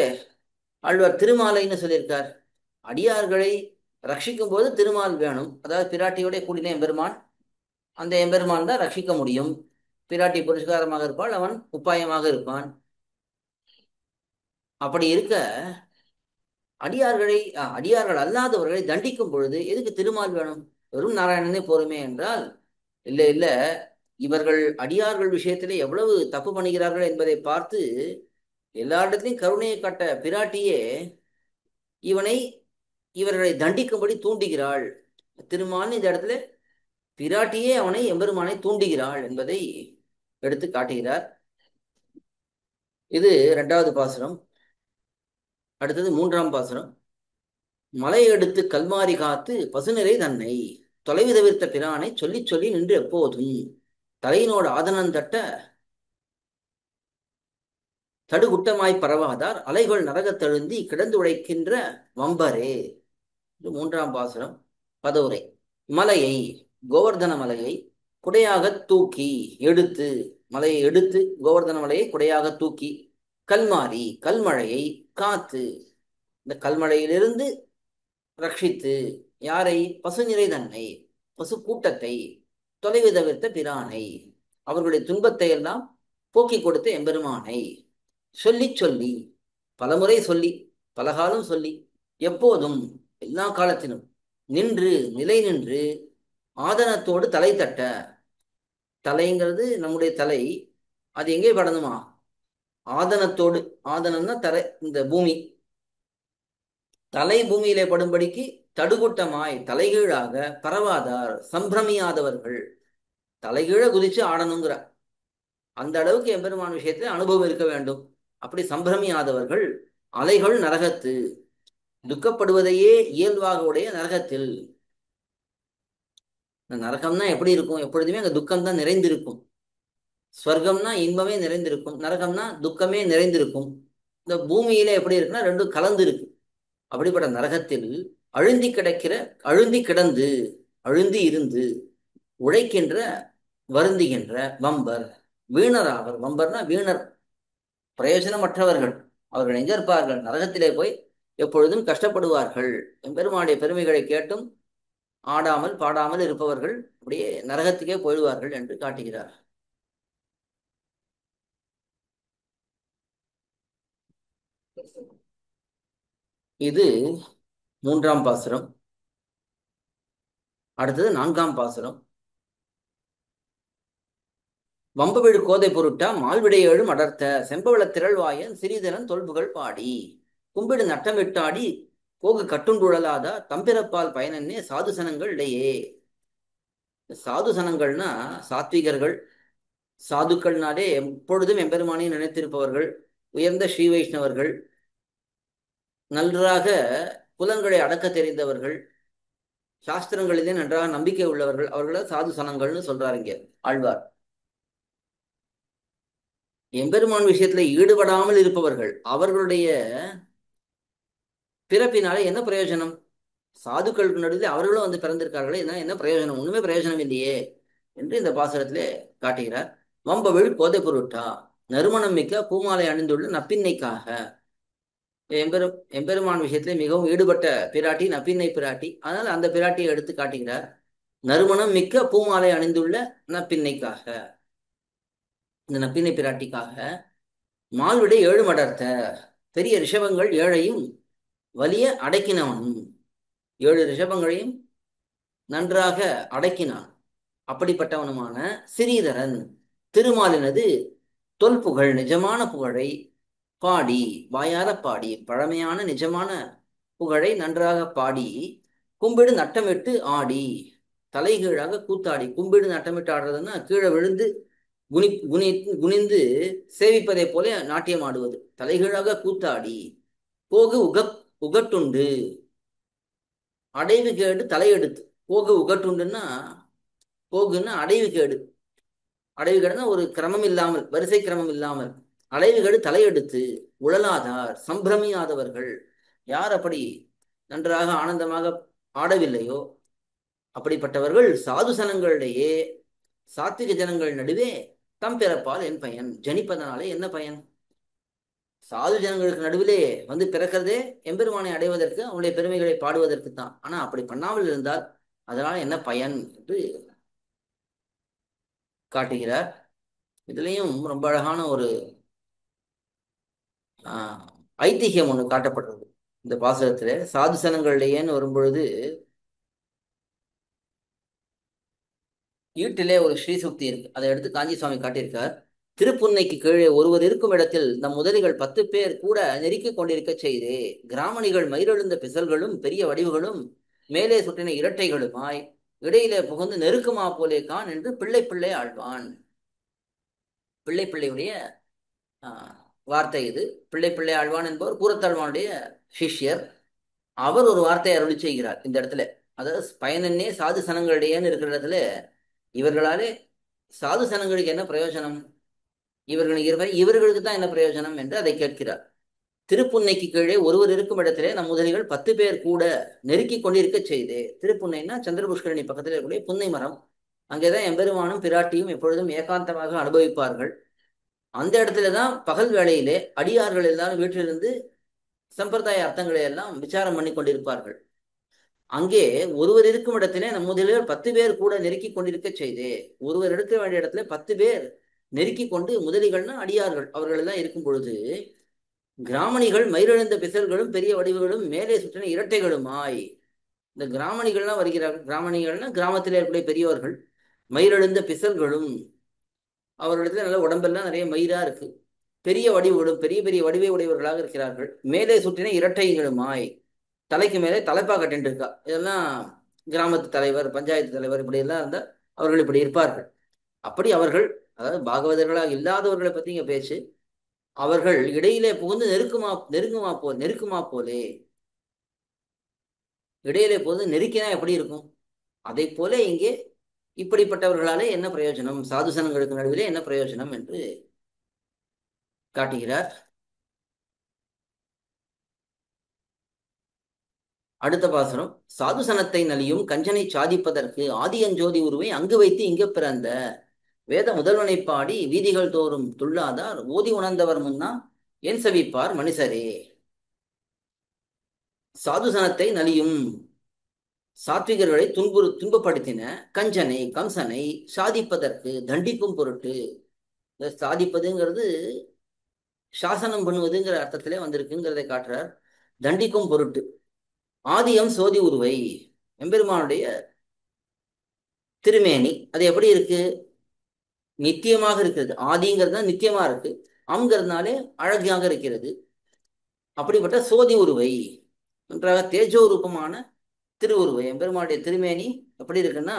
ஆழ்வார் திருமாலைன்னு சொல்லியிருக்கார்? அடியார்களை ரட்சிக்கும் போது திருமால் வேணும், அதாவது பிராட்டியோட கூடின எம்பெருமான், அந்த எம்பெருமான் தான் ரட்சிக்க முடியும். பிராட்டி புரஸ்காரமாக இருப்பாள், அவன் உப்பாயமாக இருப்பான். அப்படி இருக்க அடியார்கள் அல்லாதவர்களை தண்டிக்கும் பொழுது எதுக்கு திருமால் வேணும்? வெறும் நாராயணனே போருமே என்றால், இல்லை இல்லை, இவர்கள் அடியார்கள் விஷயத்திலே எவ்வளவு தப்பு பண்ணுகிறார்கள் என்பதை பார்த்து எல்லாரிடத்திலையும் கருணையை காட்ட பிராட்டியே இவர்களை தண்டிக்கும்படி தூண்டுகிறாள். திருமால் இந்த இடத்துல பிராட்டியே அவனை எம்பெருமானை தூண்டுகிறாள் என்பதை எடுத்து காட்டுகிறார். இது இரண்டாவது பாசுரம். அடுத்தது மூன்றாம் பாசுரம். மலை எடுத்து கல்மாரி காத்து பசுநிறை தன்னை தொலைவு தவிர்த்த பிரானை சொல்லி சொல்லி நின்று எப்போதும் தலையினோடு ஆதனன் தட்ட தடுகுட்டமாய் பரவாதார் அலைகள் நரகத்தழுந்தி கிடந்து உழைக்கின்ற வம்பரே. இது மூன்றாம் பாசுரம். பதவுரை. மலையை, கோவர்தன மலையை குடையாக தூக்கி எடுத்து, மலையை எடுத்து கோவர்தன மலையை குடையாக தூக்கி, கல்மாரி கல்மழையை காத்து, இந்த கல்மழையிலிருந்து ரட்சித்து யாரை? பசுநிறை தன்னை, பசு கூட்டத்தை, தொலைவு தவிர்த்த பிரானை, அவர்களுடைய துன்பத்தை எல்லாம் போக்கி கொடுத்த எம்பெருமானை சொல்லி சொல்லி, பலமுறை சொல்லி, பலகாலம் சொல்லி, எப்போதும் எல்லா காலத்திலும் நின்று நிலை நின்று ஆதனத்தோடு தலை தட்ட. தலைங்கிறது நம்முடைய தலை, அது எங்கே படணுமா? ஆதனத்தோடு. ஆதனம்னா தலை, இந்த பூமி. தலை பூமியிலே படும்படிக்கு தடுகுட்டமாய் தலைகீழாக பரவாதார் சம்பிரமியாதவர்கள், தலைகீழ குதிச்சு ஆடணுங்கிற அந்த அளவுக்கு எம்பெருமான் விஷயத்துல அனுபவம் இருக்க வேண்டும். அப்படி சம்பிரமியாதவர்கள் அலைகள் நரகத்து, துக்கப்படுவதையே இயல்பாக உடைய நரகத்தில். இந்த நரகம்னா எப்படி இருக்கும்? எப்பொழுதுமே அங்க துக்கம்தான் நிறைந்திருக்கும். ஸ்வர்க்கம்னா இன்பமே நிறைந்திருக்கும், நரகம்னா துக்கமே நிறைந்திருக்கும். இந்த பூமியில எப்படி இருக்குன்னா ரெண்டும் கலந்து இருக்கு. அப்படிப்பட்ட நரகத்தில் அழுந்தி கிடந்து அழுந்தி இருந்து உழைக்கின்ற வருந்துகின்ற வம்பர் வீணராவர். வம்பர்னா வீணர், பிரயோஜனமற்றவர்கள். அவர்கள் எங்க இருப்பார்கள்? நரகத்திலே போய் எப்பொழுதும் கஷ்டப்படுவார்கள். எம்பெருமானுடைய பெருமைகளை கேட்டும் ஆடாமல் பாடாமல் இருப்பவர்கள் அப்படியே நரகத்துக்கே போயிடுவார்கள் என்று காட்டுகிறார். இது மூன்றாம் பாசுரம். அடுத்தது நான்காம் பாசுரம். வம்பவிழு கோதை பொருட்டா மால்விடை ஏழும் அடர்த்த செம்பவள திரள்வாயன் சிறிதனன் தொல்புகள் பாடி கும்பிடு நட்டமிட்டாடி போகு கட்டுண்டுழலாத தம்பிறப்பால் பயனன்னே சாதுசனங்கள் இடையே. சாதுசனங்கள்னா சாத்விகர்கள், சாதுக்கள்னாலே எப்பொழுதும் எம்பெருமானை நினைத்திருப்பவர்கள், உயர்ந்த ஸ்ரீ வைஷ்ணவர்கள், நன்றாக புலன்களை அடக்க தெரிந்தவர்கள், சாஸ்திரங்களிலே நன்றாக நம்பிக்கை உள்ளவர்கள், அவர்கள சாது சனங்கள்னு சொல்றாரு இங்க ஆழ்வார். எம்பெருமான் விஷயத்துல ஈடுபடாமல் இருப்பவர்கள், அவர்களுடைய பிறப்பினாலே என்ன பிரயோஜனம்? சாதுக்களுக்கு நடுவில் அவர்களும் வந்து பிறந்திருக்கார்களே, என்ன பிரயோஜனம்? ஒண்ணுமே பிரயோஜனம் இல்லையே என்று இந்த பாசுரத்திலே காட்டுகிறார். வம்பவிழ் கோதை பொருட்டா நறுமணம் மிக்க பூமாலை அணிந்துள்ள நப்பின்னைக்காக. எம்பெருமான் விஷயத்திலே மிகவும் ஈடுபட்ட பிராட்டி நப்பின்னை பிராட்டி. அதனால் அந்த பிராட்டியை எடுத்து காட்டுகிறார். நறுமணம் மிக்க பூமாலை அணிந்துள்ள நப்பின்னைக்காக, இந்த நப்பின்னை பிராட்டிக்காக. மால்விடை ஏழு மடர்த்த பெரிய ரிஷபங்கள் ஏழையும் வலிய அடக்கினவனும், ஏழு ரிஷபங்களையும் நன்றாக அடக்கினான், அப்படிப்பட்டவனுமான சிறீதரன் திருமாலினது தொல்புகழ் நிஜமான புகழை பாடி, வாயார பாடி, பழமையான நிஜமான புகழை நன்றாக பாடி, கும்பிடு நட்டமிட்டு ஆடி, தலைகீழாக கூத்தாடி. கும்பிடு நட்டமிட்டு ஆடுறதுன்னா கீழே விழுந்து குனி குனி குனிந்து சேவிப்பதை போல நாட்டியம் ஆடுவது. தலைகீழாக கூத்தாடி, போகு உகட்டுண்டு அடைவு கேடு தலையெடுத்து. போகு உகட்டுண்டுன்னா, போகுன்னா அடைவு கேடு. அடைவு கேடுனா ஒரு கிரமம் இல்லாமல், வரிசை கிரமம் இல்லாமல். அடைவு கேடு தலையெடுத்து உழலாதார் சம்பிரமியாதவர்கள், யார் அப்படி நன்றாக ஆனந்தமாக ஆடவில்லையோ அப்படிப்பட்டவர்கள் சாது சனங்களிடையே, சாத்விக ஜனங்கள் நடுவே தம் பிறப்பால் என் பயன், ஜனிப்பதனாலே என்ன பயன்? சாது ஜனங்களுக்கு நடுவிலே வந்து பிறக்கிறதே எம்பெருமானை அடைவதற்கு, அவனுடைய பெருமைகளை பாடுவதற்கு தான். ஆனா அப்படி பண்ணாமல் இருந்தால் அதனால் என்ன பயன் என்று காட்டுகிறார். இதுலேயும் ரொம்ப அழகான ஒரு ஐதிஹ்யம் ஒன்று காட்டப்படுறது இந்த பாசுரத்துல. சாது சனங்களிடையேன்னு வரும்பொழுது ஈட்டிலே ஒரு ஸ்ரீசுக்தி இருக்கு, அதை எடுத்து காஞ்சி சுவாமி காட்டியிருக்கார். திருப்புன்னைக்கு கீழே ஒருவர் இருக்கும் இடத்தில் நம் முதலிகள் 10 பேர் கூட நெருக்கிக் கொண்டிருக்க செய்தே, கிராமணிகள் மயிரெழுந்த பிசல்களும் பெரிய வடிவுகளும் மேலே சுற்றின இரட்டைகளுமாய் இடையிலே புகுந்து நெருக்குமா போலே கான் என்று பிள்ளை பிள்ளை ஆழ்வான். பிள்ளை பிள்ளையுடைய வார்த்தை இது. பிள்ளை பிள்ளை ஆழ்வான் என்பவர் கூரத்தாழ்வானுடைய சிஷ்யர். அவர் ஒரு வார்த்தையை அருளி செய்கிறார் இந்த இடத்துல. அதாவது பயனன்னே சாது சனங்களிடையேன்னு இருக்கிற இடத்துல இவர்களாலே சாது சனங்களுக்கு என்ன பிரயோஜனம், இவர்களுக்கு தான் என்ன பிரயோஜனம் என்று அதை கேட்கிறார். திருப்புன்னைக்கு கீழே ஒருவர் இருக்கும் இடத்திலே நம் முதலிகள் 10 பேர் கூட நெருக்கி கொண்டிருக்க செய்தே. திருப்புன்னைன்னா சந்திரபுஷ்கரணி பக்கத்தில் இருக்கக்கூடிய புன்னை மரம். அங்கேதான் எம்பெருமானும் பிராட்டியும் எப்பொழுதும் ஏகாந்தமாக அனுபவிப்பார்கள். அந்த இடத்துலதான் பகல் வேளையிலே அடியார்கள் எல்லாரும் வீட்டிலிருந்து சம்பிரதாய அர்த்தங்களை எல்லாம் விசாரம் பண்ணி கொண்டிருப்பார்கள். அங்கே ஒருவர் இருக்கும் இடத்திலே நம் முதலிகள் 10 பேர் கூட நெருக்கி கொண்டிருக்க செய்தே. ஒருவர் எடுக்க வேண்டிய இடத்துல 10 பேர் நெருக்கி கொண்டு, முதலிகள்னா அடியார்கள் அவர்கள் எல்லாம் இருக்கும் பொழுது, கிராமணிகள் மயிரிழந்த பிசல்களும் பெரிய வடிவுகளும் மேலே சுற்றின இரட்டைகளுமாய். இந்த கிராமணிகள்லாம் வருகிறார்கள். கிராமணிகள்னா கிராமத்தில் இருக்கக்கூடிய பெரியவர்கள். மயிரிழந்த பிசல்களும், அவர்களிடத்துல நல்ல உடம்பெல்லாம் நிறைய மயிரா இருக்கு. பெரிய வடிவுகளும், பெரிய பெரிய வடிவை உடையவர்களாக இருக்கிறார்கள். மேலே சுற்றின இரட்டைகளுமாய், தலைக்கு மேலே தலைப்பா கட்டின்னு இருக்கா. இதெல்லாம் கிராமத்து தலைவர், பஞ்சாயத்து தலைவர் இப்படி எல்லாம் இருந்தால் அவர்கள் இப்படி இருப்பார்கள். அப்படி அவர்கள், அதாவது பாகவதர்களாக இல்லாதவர்களை பத்தி இங்க பேச்சு. அவர்கள் இடையிலே புகுந்து நெருக்குமா போலே. இடையிலே புகுந்து நெருக்கினா எப்படி இருக்கும்? அதை போல இங்கே இப்படிப்பட்டவர்களாலே என்ன பிரயோஜனம், சாதுசனங்களுக்கு நடுவிலே என்ன பிரயோஜனம் என்று காட்டுகிறார். அடுத்த பாசுரம். சாதுசனத்தை நலியும் கஞ்சனை சாதிப்பதற்கு ஆதியஞ்சோதி உருவை அங்கு வைத்து இங்க பிறந்த வேத முதல்வனை பாடி வீதிகள் தோறும் துள்ளாதார் ஓதி உணர்ந்தவர் முன்னா என் செவிப்பார் மனுஷரே. சாதுசனத்தை நலியும், சாத்விகர்களை துன்பப்படுத்தின கஞ்சனை கம்சனை சாதிப்பதற்கு தண்டிக்கும் பொருட்டு. இந்த சாதிப்பதுங்கிறது சாசனம் பண்ணுவதுங்கிற அர்த்தத்திலே வந்திருக்குங்கிறதை காட்டுறார். தண்டிக்கும் பொருட்டு. ஆதியம் சோதி உருவை, எம்பெருமானுடைய திருமேனி அது எப்படி இருக்கு? நித்தியமாக இருக்கிறது. ஆதிங்கிறது தான் நித்தியமா இருக்கு. அம்ங்கிறதுனாலே அழகாக இருக்கிறது. அப்படிப்பட்ட சோதி உருவை, நன்றாக தேஜோ ரூபமான திருவுருவை. எம்பெருமானுடைய திருமேனி எப்படி இருக்குன்னா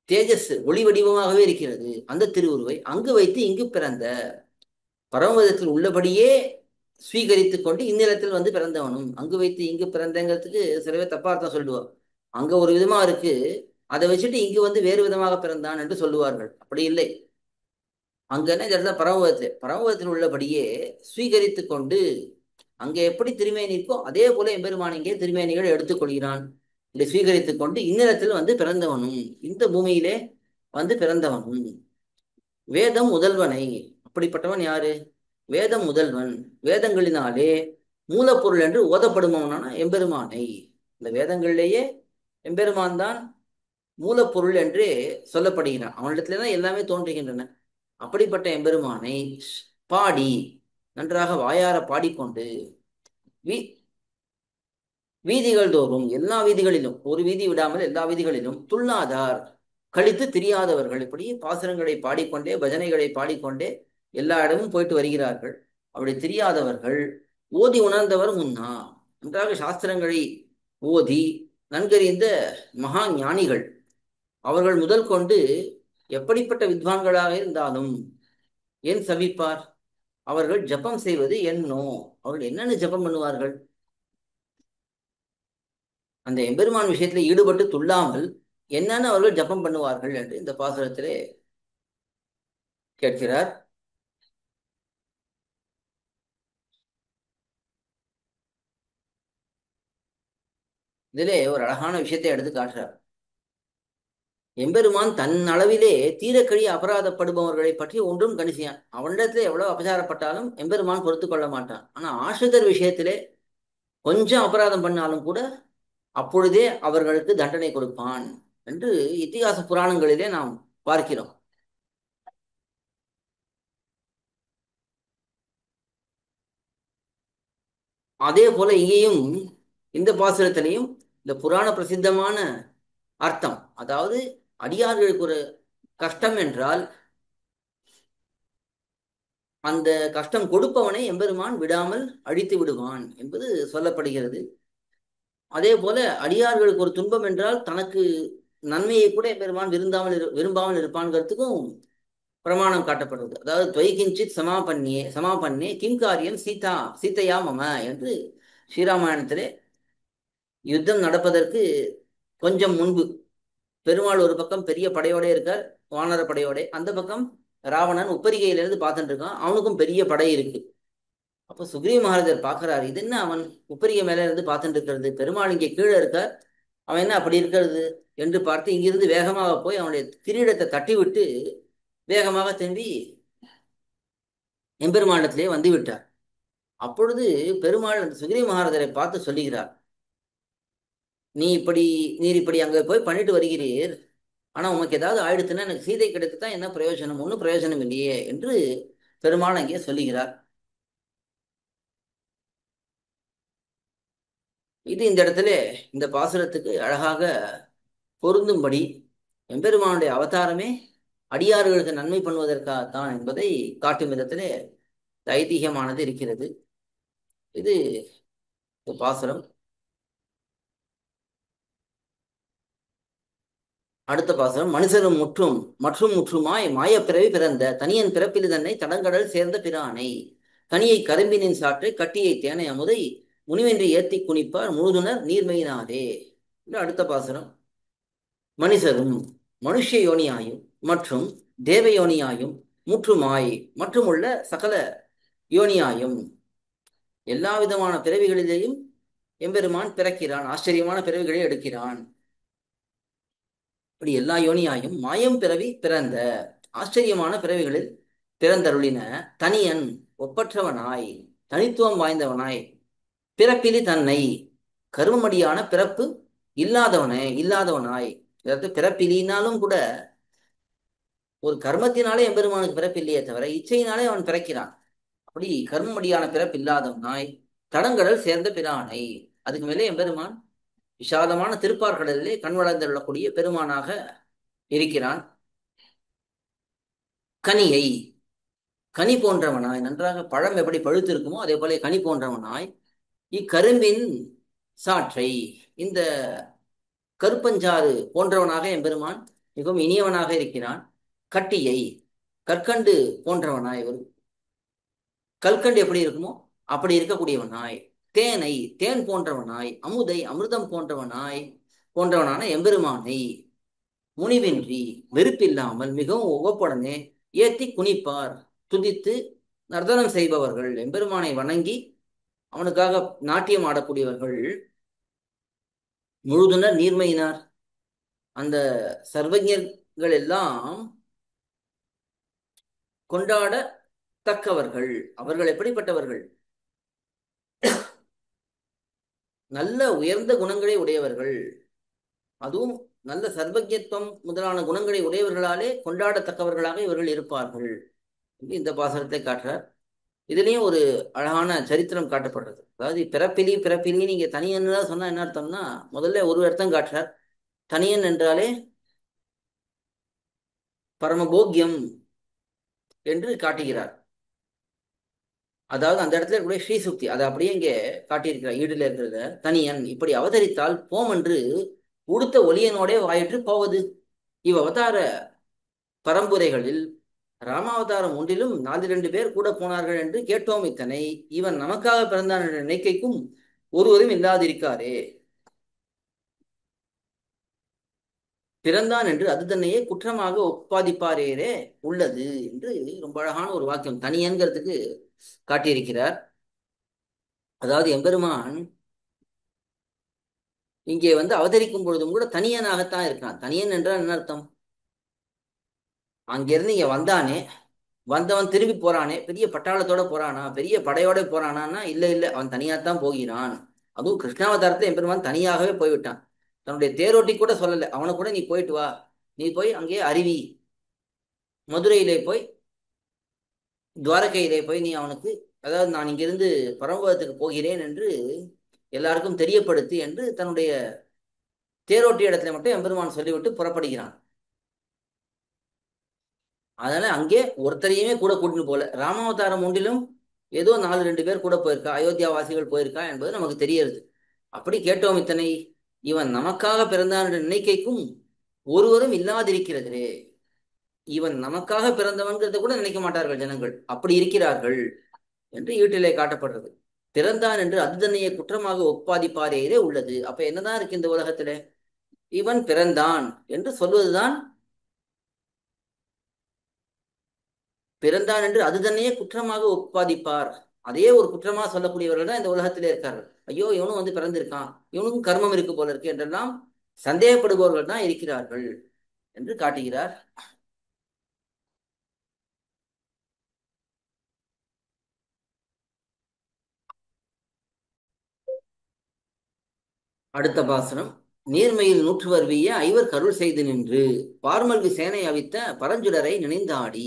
தேஜஸ் ஒளி வடிவமாகவே இருக்கிறது. அந்த திருவுருவை அங்கு வைத்து இங்கு பிறந்த, பரமபதத்தில் உள்ளபடியே ஸ்வீகரித்து கொண்டு இந்நிலத்தில் வந்து பிறந்தவனும். அங்கு வைத்து இங்கு பிறந்தங்கிறதுக்கு சில பேர் தப்பா அர்த்தம் சொல்லுவார். அங்க ஒரு விதமா இருக்கு, அதை வச்சுட்டு இங்கு வந்து வேறு விதமாக பிறந்தான் என்று சொல்லுவார்கள். அப்படி இல்லை. அங்கன்னா இந்த இடத்துல பரமபதத்தில் உள்ளபடியே ஸ்வீகரித்து கொண்டு அங்கே எப்படி திருமேனி இருக்கோ அதே போல எம்பெருமான் இங்கே திருமேனிகள் எடுத்துக்கொள்கிறான். இதை ஸ்வீகரித்துக் கொண்டு இந்நிலத்தில் வந்து பிறந்தவனும், இந்த பூமியிலே வந்து பிறந்தவனும், வேதம் முதல்வனை. அப்படிப்பட்டவன் யாரு? வேதம் முதல்வன். வேதங்களினாலே மூலப்பொருள் என்று ஓதப்படுபவனான எம்பெருமானை. இந்த வேதங்களிலேயே எம்பெருமான் தான் மூலப்பொருள் என்று சொல்லப்படுகிறான். அவனிடத்துல தான் எல்லாமே தோன்றுகின்றன. அப்படிப்பட்ட எம்பெருமானை பாடி நன்றாக வாயார பாடிக்கொண்டு வீ வீதிகள் தோறும், எல்லா வீதிகளிலும், ஒரு வீதி விடாமல் எல்லா வீதிகளிலும் துள்ளாதார் கழித்து திரியாதவர்கள், இப்படி பாசுரங்களை பாடிக்கொண்டே பஜனைகளை பாடிக்கொண்டே எல்லா இடமும் போயிட்டு வருகிறார்கள். அப்படி தெரியாதவர்கள் ஓதி உணர்ந்தவர் முன்னா. நன்றாக சாஸ்திரங்களை ஓதி நன்கறிந்த மகா ஞானிகள் அவர்கள் முதல் கொண்டு எப்படிப்பட்ட வித்வான்களாக இருந்தாலும் ஏன் சபிப்பார்? அவர்கள் ஜபம் செய்வது என்னோ? அவர்கள் என்னென்ன ஜபம் பண்ணுவார்கள்? அந்த எம்பெருமான் விஷயத்துல ஈடுபட்டு துள்ளாமல் என்னன்னு அவர்கள் ஜபம் பண்ணுவார்கள் என்று இந்த பாசுரத்திலே கேட்கிறார். இதிலே ஒரு அழகான விஷயத்தை எடுத்து காட்டுறார். எம்பெருமான் தன் அளவிலே தீரக்கழி அபராதப்படுபவர்களை பற்றி ஒன்றும் கணிசியான். அவனிடத்துல எவ்வளவு அபசாரப்பட்டாலும் எம்பெருமான் பொறுத்து கொள்ள மாட்டான். ஆனா ஆசிரியர் விஷயத்திலே கொஞ்சம் அபராதம் பண்ணாலும் கூட அப்பொழுதே அவர்களுக்கு தண்டனை கொடுப்பான் என்று இதிகாச புராணங்களிலே நாம் பார்க்கிறோம். அதே போல இங்கேயும் இந்த பாசுரத்திலையும் இந்த புராண பிரசித்தமான அர்த்தம், அதாவது அடியார்களுக்கு ஒரு கஷ்டம் என்றால் அந்த கஷ்டம் கொடுப்பவனை எம்பெருமான் விடாமல் அழித்து விடுவான் என்பது சொல்லப்படுகிறது. அதே போல அடியார்களுக்கு ஒரு துன்பம் என்றால் தனக்கு நன்மையை கூட எம்பெருமான் விரும்பாமல் இருப்பான்ங்கிறதுக்கும் பிரமாணம் காட்டப்படுவது. அதாவது துவைகிஞ்சித் சமாபன்னே கிம் காரியம் சீதையா மம என்று ஸ்ரீராமாயணத்திலே யுத்தம் நடப்பதற்கு கொஞ்சம் முன்பு பெருமாள் ஒரு பக்கம் பெரிய படையோட இருக்கார், வானர படையோட. அந்த பக்கம் ராவணன் உப்பரிகையிலிருந்து பார்த்துட்டு இருக்கான், அவனுக்கும் பெரிய படை இருக்கு. அப்போ சுக்ரீவ மகாராஜர் பார்க்கிறார், இது என்ன அவன் உப்பரிகை மேல இருந்து பார்த்துட்டு இருக்கிறது, பெருமாள் இங்கே கீழே இருக்கார், அவன் என்ன அப்படி இருக்கிறது என்று பார்த்து இங்கிருந்து வேகமாக போய் அவனுடைய கிரீடத்தை தட்டி விட்டு வேகமாக திரும்பி எம்பெருமானிடத்திலே வந்து விட்டார். அப்பொழுது பெருமாள் அந்த சுக்ரீவ மகாராஜரை பார்த்து சொல்லுகிறார், நீர் இப்படி அங்கே போய் பண்ணிட்டு வருகிறீர், ஆனா உனக்கு ஏதாவது ஆயிடுச்சுன்னா எனக்கு சீதை கிடைத்துதான் என்ன பிரயோஜனம்? ஒன்றும் பிரயோஜனம் இல்லையே என்று பெருமாள் அங்கே சொல்லுகிறார். இது இந்த இடத்துல இந்த பாசுரத்துக்கு அழகாக பொருந்தும்படி எம்பெருமானுடைய அவதாரமே அடியார்களுக்கு நன்மை பண்ணுவதற்காகத்தான் என்பதை காட்டும் விதத்திலே ஐதீகமானது இருக்கிறது. இது பாசுரம். அடுத்த பாசுரம். மனுஷரும் மற்றும் முற்றுமாய் மாயப்பிறவி பிறந்த தனியன் பிறப்பில் தன்னை தடங்கடல் சேர்ந்த பிரானை கனியை கரும்பினின் சாற்றை கட்டியை தேனை அமுதை முனிவென்று ஏத்தி குனிப்பார் முழுதுனர் நீர்மையினாரே. அடுத்த பாசுரம். மனுஷரும் மனுஷ யோனியாயும் மற்றும் தேவ யோனியாயும் முற்றுமாய் மற்றும் உள்ள சகல யோனியாயும் எல்லா விதமான பிறவிகளிலேயும் எம்பெருமான் பிறக்கிறான், ஆச்சரியமான பிறவிகளை எடுக்கிறான். இப்படி எல்லா யோனியாயும் மாயம் பிறவி பிறந்த ஆச்சரியமான பிறவிகளில் பிறந்தருளின தனியன் ஒப்பற்றவனாய் தனித்துவம் வாய்ந்தவனாய் பிறப்பிலி தன்னை கருமடியான பிறப்பு இல்லாதவனாய், அதாவது பிறப்பிலினாலும் கூட ஒரு கர்மத்தினாலே எம்பெருமானுக்கு பிறப்பு இல்லையே தவிர இச்சையினாலே அவன் பிறக்கிறான். அப்படி கர்மடியான பிறப்பு இல்லாதவனாய் தடங்கடல் சேர்ந்த பிரானை, அதுக்கு மேலே எம்பெருமான் விசாலமான திருப்பார்கடலிலே கண் வளர்ந்துள்ளக்கூடிய பெருமானாக இருக்கிறான். கனி போன்றவனாய், நன்றாக பழம் எப்படி பழுத்து இருக்குமோ அதே போல கனி போன்றவனாய் இக்கரும்பின் சாற்றை, இந்த கருப்பஞ்சாறு போன்றவனாக எம்பெருமான் மிகவும் இனியவனாக இருக்கிறான். கட்டியை கற்கண்டு போன்றவனாய், ஒரு கல்கண்டு எப்படி இருக்குமோ அப்படி இருக்கக்கூடியவனாய், தேனை தேன் போன்றவனாய், அமுதை அமிர்தம் போன்றவனான எம்பெருமானை முனிவின்றி வெறுப்பில்லாமல் மிகவும் உவப்புடனே ஏத்தி குனிப்பார், துதித்து நர்த்தனம் செய்பவர்கள், எம்பெருமானை வணங்கி அவனுக்காக நாட்டியம் ஆடக்கூடியவர்கள் முழுதுனர் நீர்மையினார். அந்த சர்வஜர்கள் எல்லாம் கொண்டாட தக்கவர்கள். அவர்கள் எப்படிப்பட்டவர்கள்? நல்ல உயர்ந்த குணங்களை உடையவர்கள், அதுவும் நல்ல சர்வஜத்துவம் முதலான குணங்களை உடையவர்களாலே கொண்டாடத்தக்கவர்களாக இவர்கள் இருப்பார்கள் என்று இந்த பாசனத்தை காட்டுறார். இதுலேயும் ஒரு அழகான சரித்திரம் காட்டப்படுறது. அதாவது பிறப்பிலி நீங்க தனியன் சொன்னா என்ன அர்த்தம்னா, முதல்ல ஒரு அர்த்தம் காட்டுறார். தனியன் என்றாலே பரமபோக்கியம் என்று காட்டுகிறார். அதாவது அந்த இடத்துல இருக்கக்கூடிய ஸ்ரீசுக்தி அதை அப்படியே இங்கே காட்டியிருக்கிறார். ஈடுல இருக்கிறத தனியன் இப்படி அவதரித்தால் போம் என்று உடுத்த ஒளியனோடே வாயிற்று போவது. அவதார பரம்புரைகளில் ராமாவதாரம் ஒன்றிலும் 4 பேர் கூட போனார்கள் என்று கேட்டோம். இத்தனை இவன் நமக்காக பிறந்தான் என்ற நினைக்கைக்கும் ஒருவரும் இல்லாதிருக்காரே. பிறந்தான் என்று அது தன்னையே குற்றமாக ஒப்பாதிப்பாரேரே உள்ளது என்று ரொம்ப அழகான ஒரு வாக்கியம் தனியன்கிறதுக்கு காட்டியிருக்கிறார். அதாவது எம்பெருமான் இங்கே அவதரிக்கும் பொழுதும் கூட தனியனாகத்தான் இருக்கான். தனியன் என்றால் என்ன அர்த்தம்? அங்கிருந்து இங்க வந்தானே, வந்தவன் திரும்பி போறானே, பெரிய பட்டாளத்தோட போறானா, பெரிய படையோட போறானா? இல்ல இல்ல, அவன் தனியாத்தான் போகிறான். அதுவும் கிருஷ்ணாவதாரத்தை எம்பெருமான் தனியாகவே போய்விட்டான். தன்னுடைய தேரோட்டி கூட சொல்லல. அவனை கூட நீ போயிட்டு வா, நீ போய் அங்கே அருவி மதுரையிலே போய் துவாரகையிலே போய் நீ அவனுக்கு, அதாவது நான் இங்கிருந்து பரமபதத்துக்கு போகிறேன் என்று எல்லாருக்கும் தெரியப்படுத்தி என்று தன்னுடைய தேரோட்டி இடத்துல மட்டும் எம்பெருமான் சொல்லிவிட்டு புறப்படுகிறான். அதனால அங்கே ஒருத்தரையுமே கூட கூட்டின்னு போல. ராமாவதாரம் ஒன்றிலும் ஏதோ 4 பேர் கூட போயிருக்கா, அயோத்தியா வாசிகள் போயிருக்கா என்பது நமக்கு தெரியறது. அப்படி கேட்டோம் இத்தனை இவன் நமக்காக பிறந்தான் என்ற நினைக்கைக்கும் ஒருவரும் இல்லாதிருக்கிறதே. இவன் நமக்காக பிறந்தவன்கிறத கூட நினைக்க மாட்டார்கள் ஜனங்கள், அப்படி இருக்கிறார்கள் என்று ஈட்டிலே காட்டப்படுறது. பிறந்தான் என்று அது தன்னையே குற்றமாக ஒப்பாதிப்பாரே உள்ளது. அப்ப என்னதான் இருக்கு இந்த உலகத்திலே? இவன் பிறந்தான் என்று சொல்வதுதான், பிறந்தான் என்று அது தன்னையே குற்றமாக ஒப்பாதிப்பார், அதே ஒரு குற்றமா சொல்லக்கூடியவர்கள் தான் இந்த உலகத்திலே இருக்கார்கள். ஐயோ இவனும் பிறந்திருக்கான், இவனுக்கும் கர்மம் இருக்கு போல இருக்கு என்றெல்லாம் சந்தேகப்படுபவர்கள் தான் இருக்கிறார்கள் என்று காட்டுகிறார். அடுத்த பாசனம். நீர்மையில் நூற்றுவர் ஐவர் கருள் செய்து நின்று பார்மல்கு சேனை அவித்த பரஞ்சுடரை நினைந்தாடி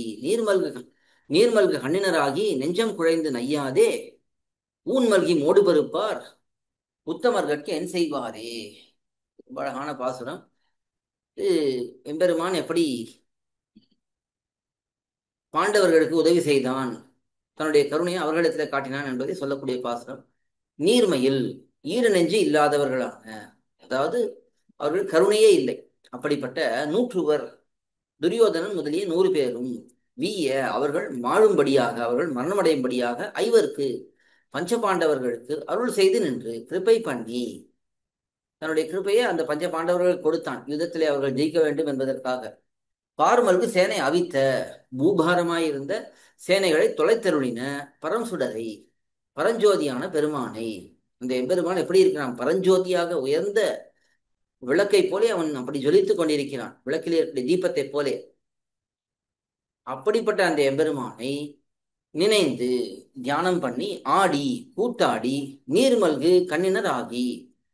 நீர்மல்கு கண்ணினராகி நெஞ்சம் குழைந்து நையாதே ஊன்மல்கி மோடு பெருப்பார் உத்தமர்கட்கு என் செய்வாரே. அழகான பாசுரம். எம்பெருமான் எப்படி பாண்டவர்களுக்கு உதவி செய்தான், தன்னுடைய கருணையை அவர்களிடத்தில் காட்டினான் என்பதை சொல்லக்கூடிய பாசுரம். நீர்மையில் ஈர நெஞ்சு இல்லாதவர்களான, அதாவது அவர்கள் கருணையே இல்லை, அப்படிப்பட்ட 100 துரியோதனன் முதலிய 100 பேரும் அவர்கள் மாழும்படியாக, அவர்கள் மரணமடையும்படியாக ஐவருக்கு பஞ்சபாண்டவர்களுக்கு அருள் செய்து நின்று கிருபை பண்ணி தன்னுடைய கிருபையை அந்த பஞ்ச பாண்டவர்கள் கொடுத்தான், யுத்தத்திலே அவர்கள் ஜெயிக்க வேண்டும் என்பதற்காக. பார்மல்கு சேனை அவித்த, பூபாரமாயிருந்த சேனைகளை தொலைத்தருளின பரம்சுடரை, பரஞ்சோதியான பெருமானை. அந்த எம்பெருமான் எப்படி இருக்கிறான்? பரஞ்சோதியாக உயர்ந்த விளக்கை போலே அவன் அப்படி ஜொலித்துக் கொண்டிருக்கிறான், விளக்கிலே இருக்கிற தீபத்தை போலே. அப்படிப்பட்ட அந்த எம்பெருமானை நினைந்து தியானம் பண்ணி ஆடி கூத்தாடி நீர்மல்கு கண்ணினராகி,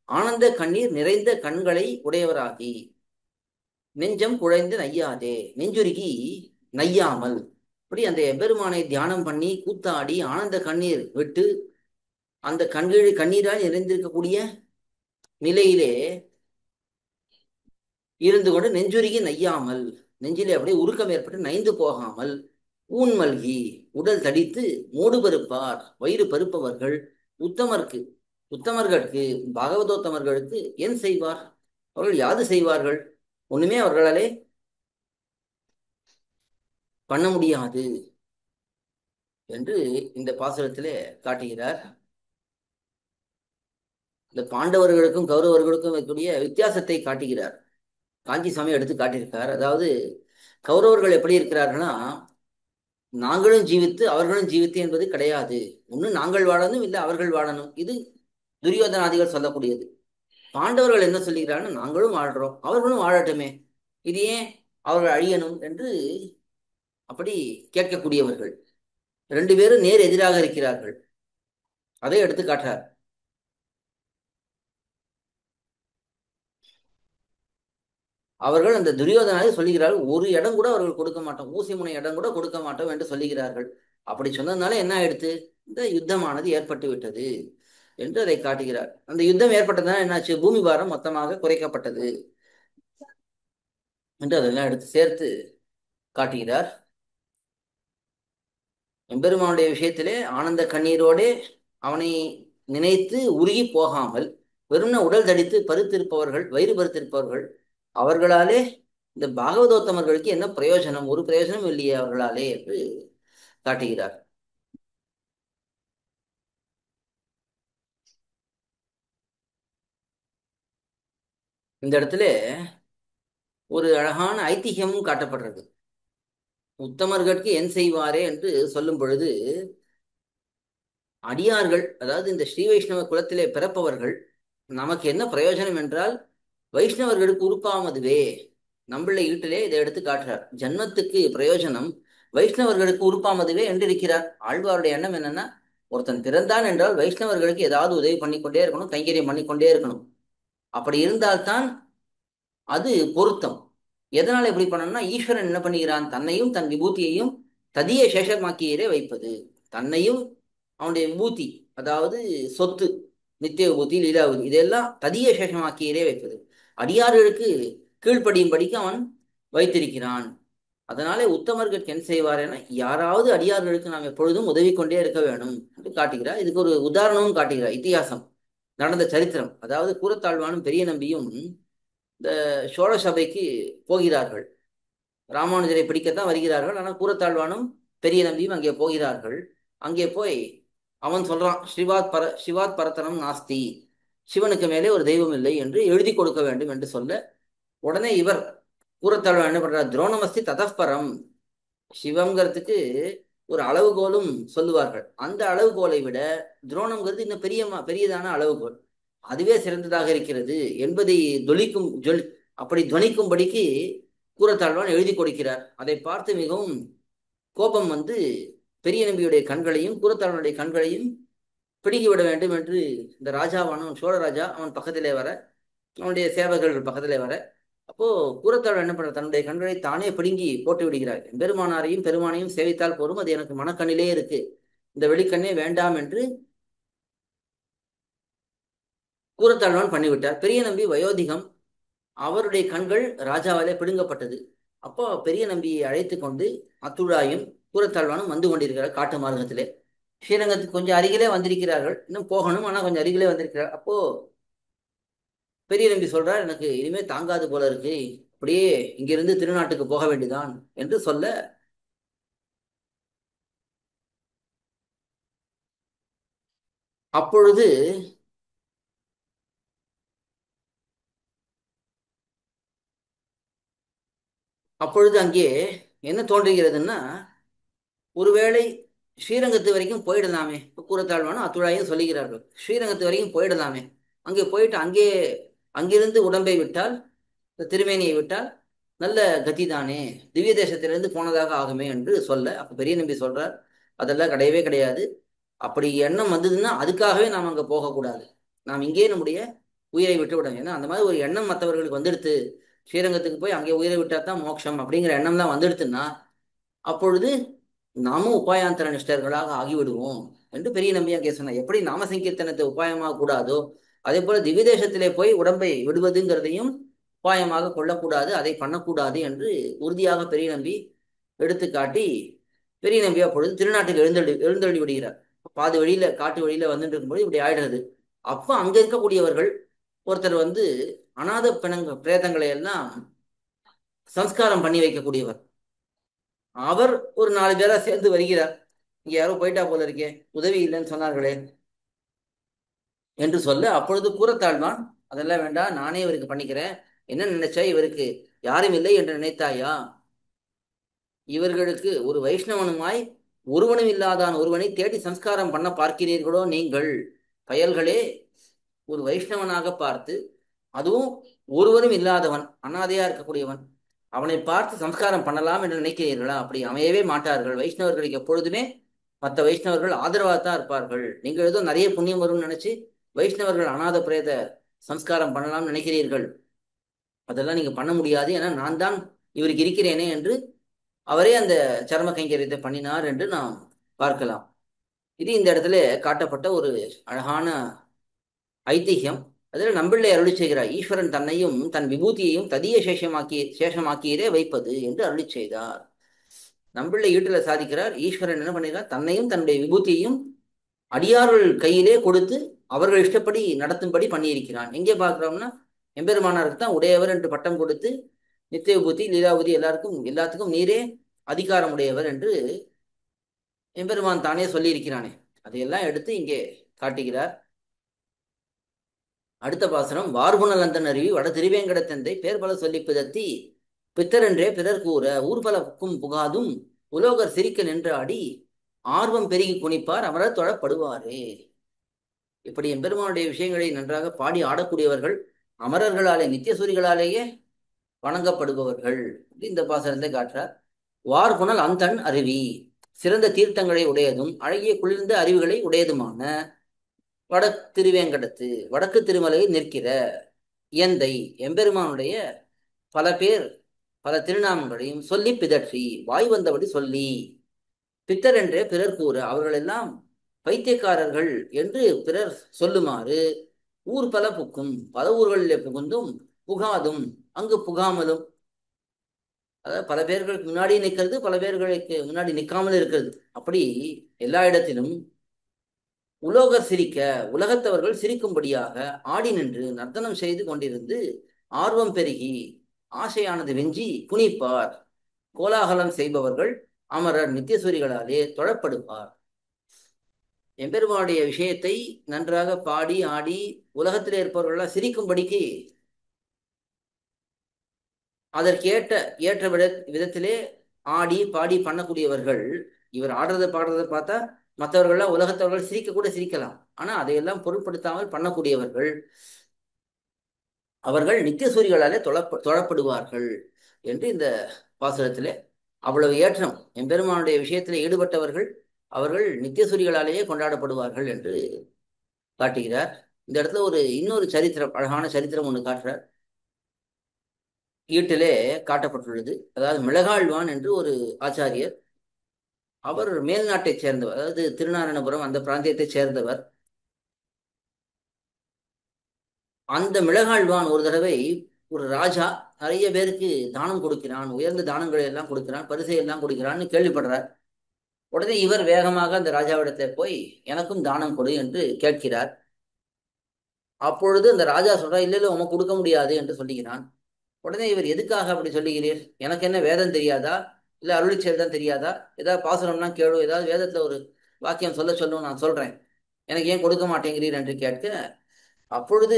ஆனந்த கண்ணீர் நிறைந்த கண்களை உடையவராகி, நெஞ்சம் குழைந்து நையாதே, நெஞ்சுருகி நையாமல், இப்படி அந்த எம்பெருமானை தியானம் பண்ணி கூத்தாடி ஆனந்த கண்ணீர் விட்டு அந்த கண்ணீரால் நிறைந்திருக்கக்கூடிய நிலையிலே இருந்து கொண்டு நெஞ்சுருகி நையாமல், நெஞ்சிலே அப்படியே உருக்கம் ஏற்பட்டு நைந்து போகாமல், ஊன்மல்கி உடல் தடித்து மூடு பருப்பார் வயிறு பருப்பவர்கள் உத்தமர்களுக்கு பாகவதோத்தமர்களுக்கு என் செய்வார்? அவர்கள் யாது செய்வார்கள்? ஒண்ணுமே அவர்களாலே பண்ண முடியாது. என்று இந்த பாசுரத்திலே காட்டுகிறார். இந்த பாண்டவர்களுக்கும் கௌரவர்களுக்கும் இருக்கக்கூடிய வித்தியாசத்தை காட்டுகிறார். காஞ்சி சுவாமி எடுத்து காட்டியிருக்கார். அதாவது கௌரவர்கள் எப்படி இருக்கிறார்கள்னா, நாங்களும் ஜீவித்து அவர்களும் ஜீவித்து என்பது கிடையாது. ஒன்று நாங்கள் வாழணும், இல்லை அவர்கள் வாழணும். இது துரியோதனாதிகள் சொல்லக்கூடியது. பாண்டவர்கள் என்ன சொல்லுகிறார்கள், நாங்களும் வாழ்றோம் அவர்களும் வாழட்டுமே, இது ஏன் அவர்கள் அழியணும் என்று அப்படி கேட்கக்கூடியவர்கள். ரெண்டு பேரும் நேர் எதிராக இருக்கிறார்கள். அதை எடுத்து காட்டுறார். அவர்கள் அந்த துரியோதனாவை சொல்லுகிறார்கள், ஒரு இடம் கூட அவர்கள் கொடுக்க மாட்டோம், ஊசி முனை இடம் கூட கொடுக்க மாட்டோம் என்று சொல்லுகிறார்கள். அப்படி சொன்னதுனால என்ன ஆயிடுத்து, இந்த யுத்தமானது ஏற்பட்டு விட்டது என்று அதை காட்டுகிறார். அந்த யுத்தம் ஏற்பட்டதுனால என்னாச்சு, பூமி பாரம் மொத்தமாக குறைக்கப்பட்டது என்று அதெல்லாம் எடுத்து சேர்த்து காட்டுகிறார். எம்பெருமானுடைய விஷயத்திலே ஆனந்த கண்ணீரோடே அவனை நினைத்து உருகி போகாமல் வெறும்ன உடல் தடித்து பருத்திருப்பவர்கள், வயிறு பருத்திருப்பவர்கள், அவர்களாலே இந்த பாகவதோத்தமர்களுக்கு என்ன பிரயோஜனம், ஒரு பிரயோஜனம் இல்லையே அவர்களாலே என்று காட்டுகிறார். இந்த இடத்துல ஒரு அழகான ஐதிஹ்யமும் காட்டப்படுறது. உத்தமர்களுக்கு என் செய்வாரே என்று சொல்லும் பொழுது, அடியார்கள், அதாவது இந்த ஸ்ரீ வைஷ்ணவ குலத்திலே பிறப்பவர்கள் நமக்கு என்ன பிரயோஜனம் என்றால், வைஷ்ணவர்களுக்கு உருப்பாமதுவே. நம்மளை ஈட்டிலே இதை எடுத்து காட்டுறார். ஜன்மத்துக்கு பிரயோஜனம் வைஷ்ணவர்களுக்கு உருப்பாமதுவே என்று இருக்கிறார். ஆழ்வாருடைய எண்ணம் என்னன்னா, ஒருத்தன் பிறந்தான் என்றால் வைஷ்ணவர்களுக்கு ஏதாவது உதவி பண்ணிக்கொண்டே இருக்கணும், கைங்கரியம் பண்ணிக்கொண்டே இருக்கணும். அப்படி இருந்தால்தான் அது பொருத்தம். எதனால எப்படி பண்ணணும்னா, ஈஸ்வரன் என்ன பண்ணுகிறான், தன்னையும் தன் விபூதியையும் ததிய சேஷமாக்கியரே வைப்பது. தன்னையும் அவனுடைய விபூதி, அதாவது சொத்து, நித்திய விபூதி, லீலா விபூதி, இதெல்லாம் ததிய சேஷமாக்கியரே வைப்பது. அடியார்களுக்கு கீழ்ப்படியும்படிக்கு அவன் வைத்திருக்கிறான். அதனாலே உத்தமர்களுக்கு என்ன செய்வார் என, யாராவது அடியார்களுக்கு நாம் எப்பொழுதும் உதவி கொண்டே இருக்க வேணும் என்று காட்டுகிறார். இதுக்கு ஒரு உதாரணமும் காட்டுகிறார். இத்தியாசம் நடந்த சரித்திரம். அதாவது கூரத்தாழ்வானும் பெரிய நம்பியும் இந்த சோழ சபைக்கு போகிறார்கள். ராமானுஜரை பிடிக்கத்தான் வருகிறார்கள். ஆனால் கூரத்தாழ்வானும் பெரிய நம்பியும் அங்கே போகிறார்கள். அங்கே போய் அவன் சொல்றான், சிவாத் பரத்தனம் நாஸ்தி, சிவனுக்கு மேலே ஒரு தெய்வம் இல்லை என்று எழுதி கொடுக்க வேண்டும் என்று சொல்ல, உடனே இவர் கூரத்தாழ்வான் என்ன பண்றார், துரோணமஸ்தி ததப்பரம், சிவங்கிறதுக்கு ஒரு அளவுகோலும் சொல்லுவார்கள். அந்த அளவுகோலை விட துரோணம்ங்கிறது இன்னும் பெரியதான அளவுகோல், அதுவே சிறந்ததாக இருக்கிறது என்பதை அப்படி துவனிக்கும்படிக்கு கூரத்தாழ்வான் எழுதி கொடுக்கிறார். அதை பார்த்து மிகவும் கோபம் வந்து பெரிய நம்பியுடைய கண்களையும் கூரத்தாழ்வனுடைய கண்களையும் பிடுங்கிவிட வேண்டும் என்று இந்த ராஜாவானும் சோழ ராஜா அவன் பக்கத்திலே வர, அவனுடைய சேவகர்கள் பக்கத்திலே வர, அப்போ கூரத்தாழ்வான் என்ன பண்ற, தன்னுடைய கண்களை தானே பிடுங்கி போட்டு விடுகிறார். பெருமானாரையும் பெருமானையும் சேவித்தால் போரும், அது எனக்கு மனக்கண்ணிலே இருக்கு, இந்த வெளிக்கண்ணே வேண்டாம் என்று கூரத்தாழ்வான் பண்ணிவிட்டார். பெரிய நம்பி வயோதிகம், அவருடைய கண்கள் ராஜாவாலே பிடுங்கப்பட்டது. அப்போ பெரிய நம்பியை அழைத்து கொண்டு அத்துழாயும் கூரத்தாழ்வானும் வந்து கொண்டிருக்கிறார் காட்டு மார்க்கத்திலே. ஸ்ரீரங்கத்துக்கு கொஞ்சம் அருகிலே வந்திருக்கிறார்கள், இன்னும் போகணும், ஆனால் கொஞ்சம் அருகிலே வந்திருக்கிறார். அப்போ பெரிய நம்பி சொல்றார், எனக்கு இனிமே தாங்காது போல இருக்கு, அப்படியே இங்கிருந்து திருநாட்டுக்கு போக வேண்டியதான் என்று சொல்ல, அப்பொழுது அப்பொழுது அங்கே என்ன தோன்றுகிறதுன்னா, ஒருவேளை ஸ்ரீரங்கத்து வரைக்கும் போயிடலாமே. கூரத்தாழ்வானும் அத்துழாயும் சொல்லுகிறார்கள், ஸ்ரீரங்கத்து வரைக்கும் போயிடலாமே, அங்கே போயிட்டு அங்கிருந்து உடம்பை விட்டால், திருமேனியை விட்டால் நல்ல கதி தானே, திவ்ய தேசத்திலிருந்து போனதாக ஆகுமே என்று சொல்ல, அப்ப பெரிய நம்பி சொல்றார், அதெல்லாம் கிடையவே கிடையாது. அப்படி எண்ணம் வந்ததுன்னா அதுக்காகவே நாம் அங்கே போகக்கூடாது, நாம் இங்கே நம்முடைய உயிரை விட்டு விடணும். ஏன்னா அந்த மாதிரி ஒரு எண்ணம் மற்றவர்களுக்கு வந்துடுத்து, ஸ்ரீரங்கத்துக்கு போய் அங்கே உயிரை விட்டா தான் மோட்சம் அப்படிங்கிற எண்ணம்லாம் வந்துடுத்துன்னா, அப்பொழுது நாமும் உபாயாந்தர நிஷ்டர்களாக ஆகிவிடுவோம் என்று பெரிய நம்பி அங்கே சொன்னார். எப்படி நாம சங்கீர்த்தனத்தை உபாயமாக கூடாதோ, அதே போல திவ்ய தேசத்திலே போய் உடம்பை விடுவதுங்கிறதையும் உபாயமாக கொள்ளக்கூடாது, அதை பண்ணக்கூடாது என்று உறுதியாக பெரிய நம்பி எடுத்துக்காட்டி, பெரிய நம்பி அப்பொழுது திருநாட்டுக்கு எழுந்தள்ளி விடுகிறார். பாதி வழியில காட்டு வழியில வந்துட்டு இருக்கும்போது இப்படி ஆயிடுறது. அப்ப அங்க இருக்கக்கூடியவர்கள் ஒருத்தர் வந்து அநாத பிரேதங்களை எல்லாம் சம்ஸ்காரம் பண்ணி வைக்கக்கூடியவர், அவர் ஒரு 4 பேரா சேர்ந்து வருகிறார். இங்க யாரோ போயிட்டா போல இருக்கே, உதவி இல்லைன்னு சொன்னார்களே என்று சொல்ல, அப்பொழுது கூறத்தாழ்வான், அதெல்லாம் வேண்டாம், நானே இவருக்கு பண்ணிக்கிறேன். என்ன நினைச்சா, இவருக்கு யாரும் இல்லை என்று நினைத்தாயா? இவர்களுக்கு ஒரு வைஷ்ணவனுமாய் ஒருவனும் இல்லாதான் ஒருவனை தேடி சம்ஸ்காரம் பண்ண பார்க்கிறீர்களோ நீங்கள் பயல்களே? ஒரு வைஷ்ணவனாக பார்த்து, அதுவும் ஒருவரும் இல்லாதவன், அனாதையா இருக்கக்கூடியவன், அவனை பார்த்து சம்ஸ்காரம் பண்ணலாம் என்று நினைக்கிறீர்களா? அப்படி அமையவே மாட்டார்கள். வைஷ்ணவர்களுக்கு எப்பொழுதுமே மற்ற வைஷ்ணவர்கள் ஆதரவாக தான் இருப்பார்கள். நீங்கள் ஏதோ நிறைய புண்ணியம் வரும்னு நினைச்சு வைஷ்ணவர்கள் அநாத பிரேத சம்ஸ்காரம் பண்ணலாம்னு நினைக்கிறீர்கள். அதெல்லாம் நீங்க பண்ண முடியாது. ஏன்னா நான் தான் இவருக்கு இருக்கிறேனே என்று அவரே அந்த சர்ம கைங்கரியத்தை பண்ணினார் என்று நாம் பார்க்கலாம். இது இந்த இடத்துல காட்டப்பட்ட ஒரு அழகான ஐதிஹ்யம். அதில் நம்பிள்ளை அருளி செய்கிறார், ஈஸ்வரன் தன்னையும் தன் விபூதியையும் ததிய சேஷமாக்கியதே வைப்பது என்று அருளி செய்தார். நம்பிள்ளை ஈட்டில் சாதிக்கிறார், ஈஸ்வரன் என்ன பண்ணிருக்கார், தன்னையும் தன்னுடைய விபூதியையும் அடியார்கள் கையிலே கொடுத்து அவர்கள் இஷ்டப்படி நடத்தும்படி பண்ணியிருக்கிறான். எங்கே பார்க்கிறோம்னா, எம்பெருமானாருக்கு தான் உடையவர் என்று பட்டம் கொடுத்து நித்திய விபூதி லீலாபூதி எல்லாத்துக்கும் நீரே அதிகாரம் உடையவர் என்று எம்பெருமான் தானே சொல்லியிருக்கிறானே. அதையெல்லாம் எடுத்து இங்கே காட்டுகிறார். அடுத்த பாசனம், வார்புணல் அந்தன் அருவி வட திருவேங்கடத்தந்தை பேர் பல சொல்லி பிதத்தி பித்தரென்றே பிறர் கூற ஊர்பல புக்கும் புகாதும் உலோகர் சிரிக்க நின்றாடி ஆர்வம் பெருகி குனிப்பார் அமரர் தொழப்படுவாரே. இப்படி எம்பெருமானுடைய விஷயங்களை நன்றாக பாடி ஆடக்கூடியவர்கள் அமரர்களாலே நித்தியசூரிகளாலேயே வணங்கப்படுபவர்கள். இந்த பாசனத்தை காட்டுறார். வார்புணல் அந்தன் அருவி, சிறந்த தீர்த்தங்களை உடையதும் அழகிய குளிர்ந்த அருவிகளை உடையதுமான வட திருவேங்கடத்து வடக்கு திருமலையில் நிற்கிற எந்தை எம்பெருமானுடைய பல பேர் பல திருநாமங்களையும் சொல்லி பிதற்றி வாய் வந்தபடி சொல்லி, பித்தர் என்றே பிறர் கூற அவர்களெல்லாம் பைத்தியக்காரர்கள் என்று பிறர் சொல்லுமாறு, ஊர் பல புக்கும் பல ஊர்களிலே புகுந்தும் புகாதும் அங்கு புகாமலும், அதாவது பல பேர்களுக்கு முன்னாடி நிற்கிறது, பல பேர்களுக்கு முன்னாடி நிற்காமல் இருக்கிறது. அப்படி எல்லா இடத்திலும் உலோகர் சிரிக்க உலகத்தவர்கள் சிரிக்கும்படியாக ஆடி நின்று நர்த்தனம் செய்து கொண்டிருந்து ஆர்வம் பெருகி ஆசையானது வெஞ்சி குனிப்பார். கோலாகலம் செய்பவர்கள் அமரர் நித்தியசூரிகளாலே தொழப்படுவார். எம்பெருமானுடைய விஷயத்தை நன்றாக பாடி ஆடி உலகத்திலே இருப்பவர்களால் சிரிக்கும்படிக்கு அதற்கேற்ற ஏற்ற விதத்திலே ஆடி பாடி பண்ணக்கூடியவர்கள். இவர் ஆடுறதை பாடுறதை பார்த்தா மற்றவர்கள்லாம் உலகத்தவர்கள் சிரிக்க கூட சிரிக்கலாம். ஆனா அதையெல்லாம் பொருட்படுத்தாமல் பண்ணக்கூடியவர்கள் அவர்கள் நித்தியசூரிகளாலே தொழப்படுவார்கள் என்று இந்த பாசுரத்திலே அவ்வளவு ஏற்றம் எம்பெருமானுடைய விஷயத்தில் ஈடுபட்டவர்கள் அவர்கள் நித்தியசூரிகளாலேயே கொண்டாடப்படுவார்கள் என்று காட்டுகிறார். இந்த இடத்துல இன்னொரு சரித்திரம், அழகான சரித்திரம் ஒன்று காட்டுறார். ஈட்டிலே காட்டப்பட்டுள்ளது. அதாவது மிளகாழ்வான் என்று ஒரு ஆச்சாரியர், அவர் மேல்நாட்டைச் சேர்ந்தவர், அதாவது திருநாராயணபுரம் அந்த பிராந்தியத்தைச் சேர்ந்தவர். அந்த மிளகாழ்வான் ஒரு தடவை ஒரு ராஜா நிறைய பேருக்கு தானம் கொடுக்கிறான், உயர்ந்த தானங்களை எல்லாம் கொடுக்கிறான், பரிசை எல்லாம் கொடுக்கிறான்னு கேள்விப்படுறார். உடனே இவர் வேகமாக அந்த ராஜாவிடத்தில் போய் எனக்கும் தானம் கொடு என்று கேட்கிறார். அப்பொழுது அந்த ராஜா சொல்றார், இல்லை இல்லை உமக்கு கொடுக்க முடியாது என்று சொல்லுகிறான். உடனே இவர் எதுக்காக அப்படி சொல்லுகிறீர், எனக்கு என்ன வேதம் தெரியாதா, இல்லை அருளிச்செயல் தான் தெரியாதா, ஏதாவது பாசுரம்னா கேளு, ஏதாவது வேதத்துல ஒரு வாக்கியம் சொல்லும் நான் சொல்றேன், எனக்கு ஏன் கொடுக்க மாட்டேங்கிறீர் என்று கேட்க, அப்பொழுது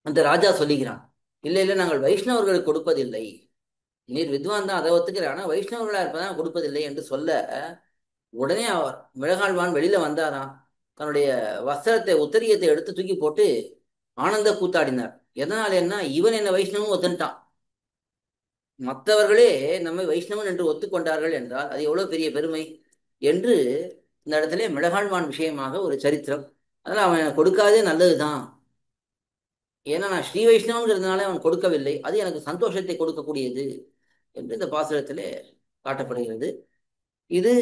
அந்த ராஜா சொல்லுகிறான், இல்லை இல்லை நாங்கள் வைஷ்ணவர்களுக்கு கொடுப்பதில்லை, நீர் வித்வான் தான் அதை ஒத்துக்கிறேன், ஆனா வைஷ்ணவர்களா இருப்பதான் கொடுப்பதில்லை என்று சொல்ல, உடனே அவர் மிளகாழ்வான் வெளியில வந்தாராம். தன்னுடைய வஸ்திரத்தை உத்தரியத்தை எடுத்து தூக்கி போட்டு ஆனந்த கூத்தாடினார். எதனால என்ன, இவன் என்ன வைஷ்ணவன் ஒத்துட்டான், மற்றவர்களே நம்மை வைஷ்ணவன் என்று ஒத்துக்கொண்டார்கள் என்றால் அது எவ்வளவு பெரிய பெருமை என்று இந்த இடத்துல மிளகாழ்வான் விஷயமாக ஒரு சரித்திரம். அதனால அவன் எனக்கு கொடுக்காதே நல்லதுதான், ஏன்னா நான் ஸ்ரீ வைஷ்ணவங்கிறதுனால அவன் கொடுக்கவில்லை, அது எனக்கு சந்தோஷத்தை கொடுக்கக்கூடியது என்று இந்த பாசுரத்திலே காட்டப்படுகிறது. இது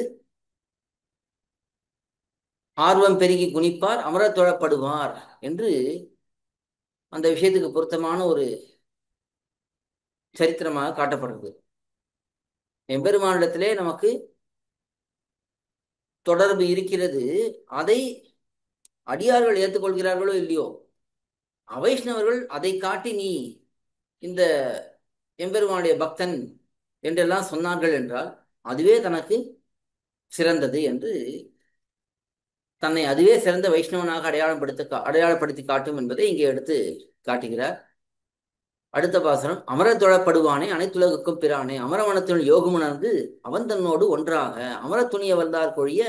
ஆர்வம் பெருகி குனிப்பார் அமரத் தொழப்படுவார் என்று அந்த விஷயத்துக்கு பொருத்தமான ஒரு சரித்திரமாக காட்டப்படுறது. எம்பெருமானிடத்திலே நமக்கு தொடர்பு இருக்கிறது, அதை அடியார்கள் ஏற்றுக்கொள்கிறார்களோ இல்லையோ, அவைஷ்ணவர்கள் அதை காட்டி நீ இந்த எம்பெருமானுடைய பக்தன் என்றெல்லாம் சொன்னார்கள் என்றால் அதுவே தனக்கு சிறந்தது என்று தன்னை அதுவே சிறந்த வைஷ்ணவனாக அடையாளப்படுத்தி காட்டும் என்பதை இங்கே எடுத்து காட்டுகிறார். அடுத்த பாசனம், அமரத் தொழப்படுவானே அனைத்துலகுக்கும் பிரானே அமரவனத்தினுள் யோகமுணர்ந்து அவன் தன்னோடு ஒன்றாக அமரத் துணிய வல்லார் கொழிய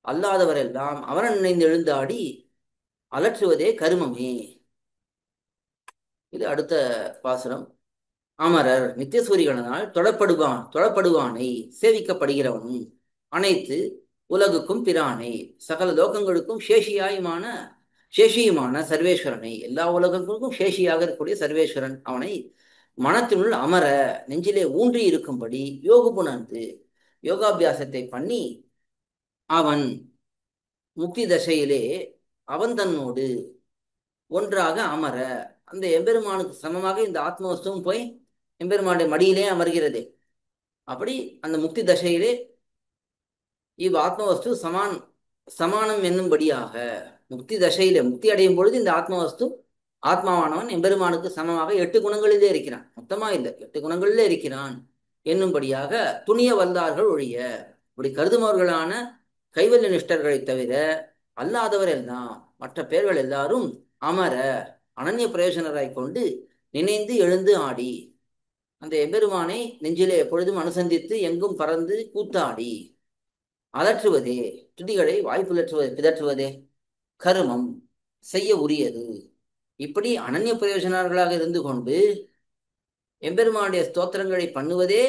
அல்லாதவரெல்லாம் அவரன் நினைந்து எழுந்தாடி அலற்றுவதே கருமமே. இது அடுத்த பாசுரம். அமரர் நித்தியசூரிகளால் தொழப்படுவானை சேவிக்கப்படுகிறவனும் அனைத்து உலகுக்கும் பிரானை சகல லோகங்களுக்கும் சேஷியுமான சர்வேஸ்வரனை, எல்லா உலகங்களுக்கும் சேஷியாக இருக்கக்கூடிய சர்வேஸ்வரன் அவனை மனத்தினுள் அமர நெஞ்சிலே ஊன்றி இருக்கும்படி யோகுபுணர்ந்து யோகாபியாசத்தை பண்ணி அவன் முக்தி தசையிலே அவன் தன்னோடு ஒன்றாக அமர, அந்த எம்பெருமானுக்கு சமமாக இந்த ஆத்மவஸ்துவும் போய் எம்பெருமானுடைய மடியிலே அமர்கிறது. அப்படி அந்த முக்தி தசையிலே இவ் ஆத்மவஸ்து சமானம் என்னும்படியாக முக்தி தசையிலே முக்தி அடையும் பொழுது இந்த ஆத்மாவானவன் எம்பெருமானுக்கு சமமாக 8 குணங்களிலே இருக்கிறான். மொத்தமா இல்லை, 8 குணங்களிலே இருக்கிறான் என்னும்படியாக துணிய வல்லார்கள் ஒழிய, இப்படி கருதுமவர்களான கைவல்ய நிஷ்டர்களை தவிர அல்லாதவர் எல்லாம் மற்ற பேர்கள் எல்லாரும் அமர அனன்ய பிரயோஜனராய் கொண்டு நினைந்து எழுந்து ஆடி அந்த எம்பெருமானை நெஞ்சிலே எப்பொழுதும் அனுசந்தித்து எங்கும் பறந்து கூத்தாடி அலற்றுவதே, துதிகளை பிதற்றுவதே கருமம் செய்ய உரியது. இப்படி அனன்ய பிரயோஜனர்களாக இருந்து கொண்டு எம்பெருமானுடைய ஸ்தோத்திரங்களை பண்ணுவதே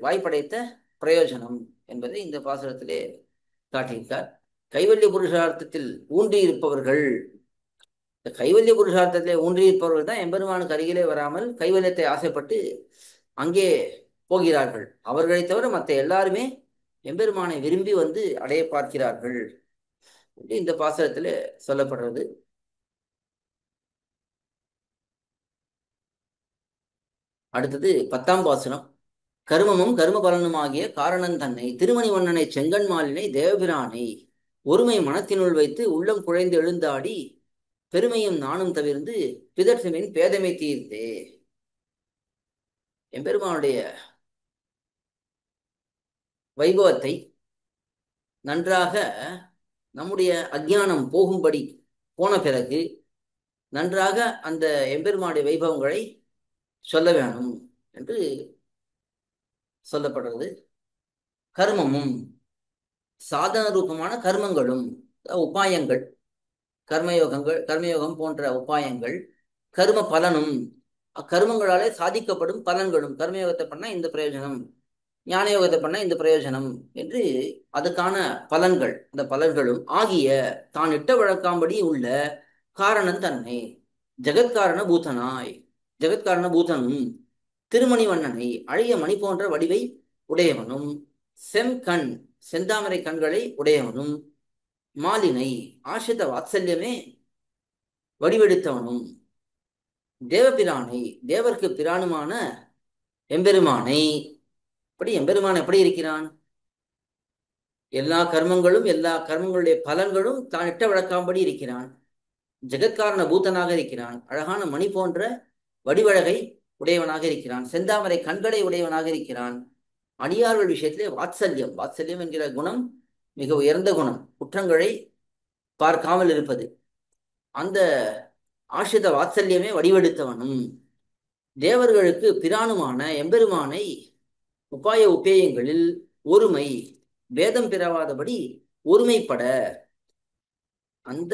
வாய்ப்படைத்த பிரயோஜனம் என்பதை இந்த பாசுரத்திலே காட்டியிருக்கார். கைவல்ய புருஷார்த்தத்தில் ஊன்றியிருப்பவர்கள், இந்த கைவல்ய புருஷார்த்தத்திலே ஊன்றியிருப்பவர்கள் தான் எம்பெருமானுக்கு அருகிலே வராமல் கைவல்யத்தை ஆசைப்பட்டு அங்கே போகிறார்கள். அவர்களை தவிர மற்ற எல்லாருமே எம்பெருமானை விரும்பி வந்து அடைய பார்க்கிறார்கள் என்று இந்த பாசுரத்தில் சொல்லப்படுறது. அடுத்தது 10ஆம் பாசுரம். கருமமும் கரும பலனுமாகிய காரணன் தன்னை திருமணிவண்ணனை செங்கண்மாலினை தேவபிரானை ஒருமை மனத்தினுள் வைத்து உள்ளம் குழைந்து எழுந்தாடி பெருமையும் நானும் தவிர்ந்து பிதற்றுமின் பேதமை தீர்ந்தே. எம்பெருமானுடைய வைபவத்தை நன்றாக நம்முடைய அஞ்ஞானம் போகும்படி போன பிறகு நன்றாக அந்த எம்பெருமானுடைய வைபவங்களை சொல்ல வேணும் என்று சொல்லப்படுறது. கர்மமும் சாதன ரூபமான கர்மங்களும் உபாயங்கள், கர்மயோகம் போன்ற உபாயங்கள், கர்ம பலனும் அக்கர்மங்களாலே சாதிக்கப்படும் பலன்களும், கர்மயோகத்தை பண்ணா இந்த பிரயோஜனம், ஞான யோகத்தை பண்ணா இந்த பிரயோஜனம் என்று அதுக்கான பலன்கள், இந்த பலன்களும் ஆகிய தான் இட்ட வழக்காம்படி உள்ள காரணன் தன்னை ஜெகத்காரண பூதனும் திருமணிவண்ணனை அழகிய மணி போன்ற வடிவை உடையவனும் செம்கண் செந்தாமரை கண்களை உடையவனும் மாலினை ஆசிரித வாத்சல்யமே வடிவெடுத்தவனும் தேவபிரானை தேவர்க்கு பிரானுமான எம்பெருமானை. இப்படி எம்பெருமான் எப்படி இருக்கிறான்? எல்லா கர்மங்களுடைய பலன்களும் தான் இட்ட வழக்காம்படி இருக்கிறான். ஜெகத்காரண பூத்தனாக இருக்கிறான். அழகான மணி போன்ற வடிவழகை உடையவனாக இருக்கிறான். செந்தாமரை கண்களை உடையவனாக இருக்கிறான். அடியார்கள் விஷயத்திலே வாத்சல்யம் என்கிற குணம் மிக உயர்ந்த குணம், குற்றங்களை பார்க்காமல் இருப்பது. அந்த ஆசிரித வாத்சல்யமே வடிவெடுத்தவனும் தேவர்களுக்கு பிரானுமான எம்பெருமானை உபாய உபேயங்களில் ஒருமை பேதம் பிறவாதபடி ஒருமைப்பட அந்த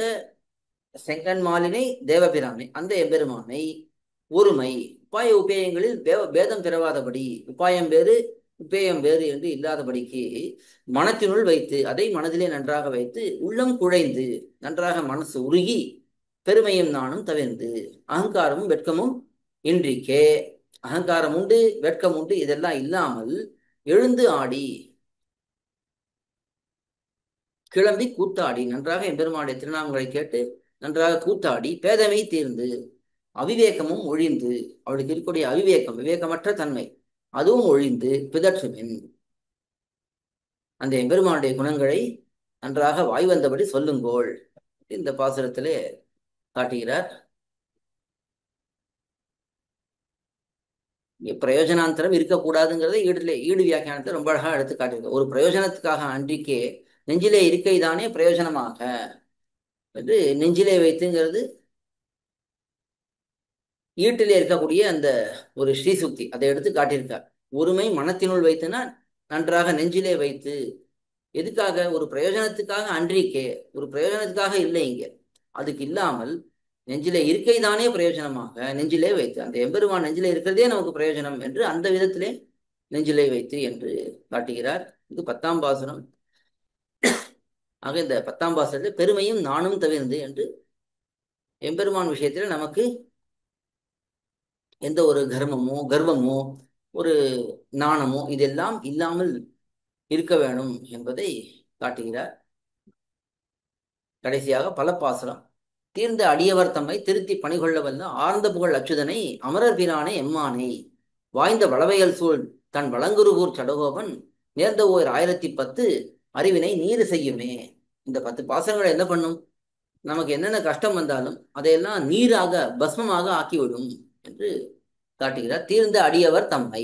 செங்கன்மாலினை தேவபிரானை அந்த எம்பெருமானை ஒருமை உபாய உபேயங்களில் பேதம் பிறவாதபடி, உபாயம் வேறு உபேயம் வேறு என்று இல்லாதபடிக்கு மனத்தினுள் வைத்து, அதை மனதிலே நன்றாக வைத்து உள்ளம் குழைந்து நன்றாக மனசு உருகி பெருமையும் நானும் தவிர்ந்து அகங்காரமும் வெட்கமும் இன்றிக்கே, அகங்காரம் உண்டு வெட்கம் உண்டு இதெல்லாம் இல்லாமல் எழுந்து ஆடி கிளம்பி கூத்தாடி நன்றாக எம்பெருமானுடைய திருநாமங்களை கேட்டு நன்றாக கூத்தாடி பேதமை தீர்ந்து அவிவேகமும் ஒழிந்து, அவளுக்கு இருக்கக்கூடிய விவேகமற்ற தன்மை அதுவும் ஒழிந்து பிதற்றுமின் அந்த எம்பெருமானுடைய குணங்களை நன்றாக வாய் வந்தபடி சொல்லுங்கோள் இந்த பாசுரத்திலே காட்டுகிறார். பிரயோஜனாந்தரம் இருக்கக்கூடாதுங்கிறத ஈடு வியாக்கியானத்தை ரொம்ப அழகா எடுத்து காட்டியிருக்கு. ஒரு பிரயோஜனத்துக்காக அன்றிக்கே நெஞ்சிலே இருக்கைதானே பிரயோஜனமாக என்று நெஞ்சிலே வைத்துங்கிறது ஈட்டிலே இருக்கக்கூடிய அந்த ஒரு ஸ்ரீசுக்தி அதை எடுத்து காட்டியிருக்கார். ஒருமை மனத்தினுள் வைத்துனா நன்றாக நெஞ்சிலே வைத்து, எதுக்காக? ஒரு பிரயோஜனத்துக்காக அன்றிக்கே, ஒரு பிரயோஜனத்துக்காக இல்லை இங்க, அதுக்கு இல்லாமல் நெஞ்சிலே இருக்கைதானே பிரயோஜனமாக நெஞ்சிலே வைத்து, அந்த எம்பெருமான் நெஞ்சிலே இருக்கிறதே நமக்கு பிரயோஜனம் என்று அந்த விதத்திலே நெஞ்சிலே வைத்து என்று காட்டுகிறார். இது 10ஆம் பாசுரம். ஆக இந்த 10ஆம் பாசுரத்தில் பெருமையும் நானும் தவிர்ந்து என்று எம்பெருமான் விஷயத்தில் நமக்கு எந்த ஒரு கர்வமோ ஒரு நாணமோ இதெல்லாம் இல்லாமல் இருக்க வேணும் என்பதை காட்டுகிறார். கடைசியாக பல பாசுரம். தீர்ந்த அடியவர் தம்மை திருத்தி பணிகொள்ள வல்ல ஆர்ந்த புகழ் அச்சுதனை அமரர் பிரானை எம்மானை வாய்ந்த வளவையல் சூழ் தன் வளங்குருகூர் சடகோபன் நேர்ந்த ஓர் 1010 அறிவினை நீர் செய்யுமே. இந்த 10 பாசுரங்களை என்ன பண்ணும்? நமக்கு என்னென்ன கஷ்டம் வந்தாலும் அதையெல்லாம் நீராக பஸ்மமாக ஆக்கிவிடும் என்று காட்டுகிறார். தீர்ந்த அடியவர் தம்மை,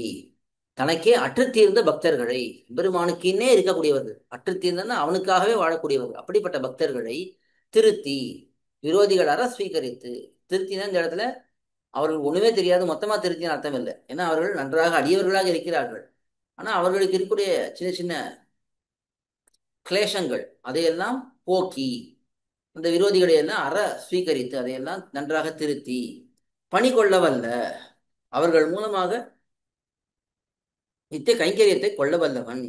தனக்கே அற்று தீர்ந்த பக்தர்களை, பெருமானுக்குன்னே இருக்கக்கூடியவர்கள், அற்று தீர்ந்தன்னா அவனுக்காகவே வாழக்கூடியவர்கள், அப்படிப்பட்ட பக்தர்களை திருத்தி விரோதிகள் அற ஸ்வீகரித்து. திருத்தினா இந்த இடத்துல அவர்கள் ஒண்ணுமே தெரியாது மொத்தமா திருத்தின அர்த்தம் இல்லை. ஏன்னா அவர்கள் நன்றாக அடியவர்களாக இருக்கிறார்கள். ஆனா அவர்களுக்கு இருக்கக்கூடிய சின்ன சின்ன கிளேசங்கள் அதையெல்லாம் போக்கி அந்த விரோதிகளை எல்லாம் அற ஸ்வீகரித்து அதையெல்லாம் நன்றாக திருத்தி பணி கொள்ள வல்ல, அவர்கள் மூலமாக நித்திய கைங்கரியத்தை கொள்ள வல்லவன்,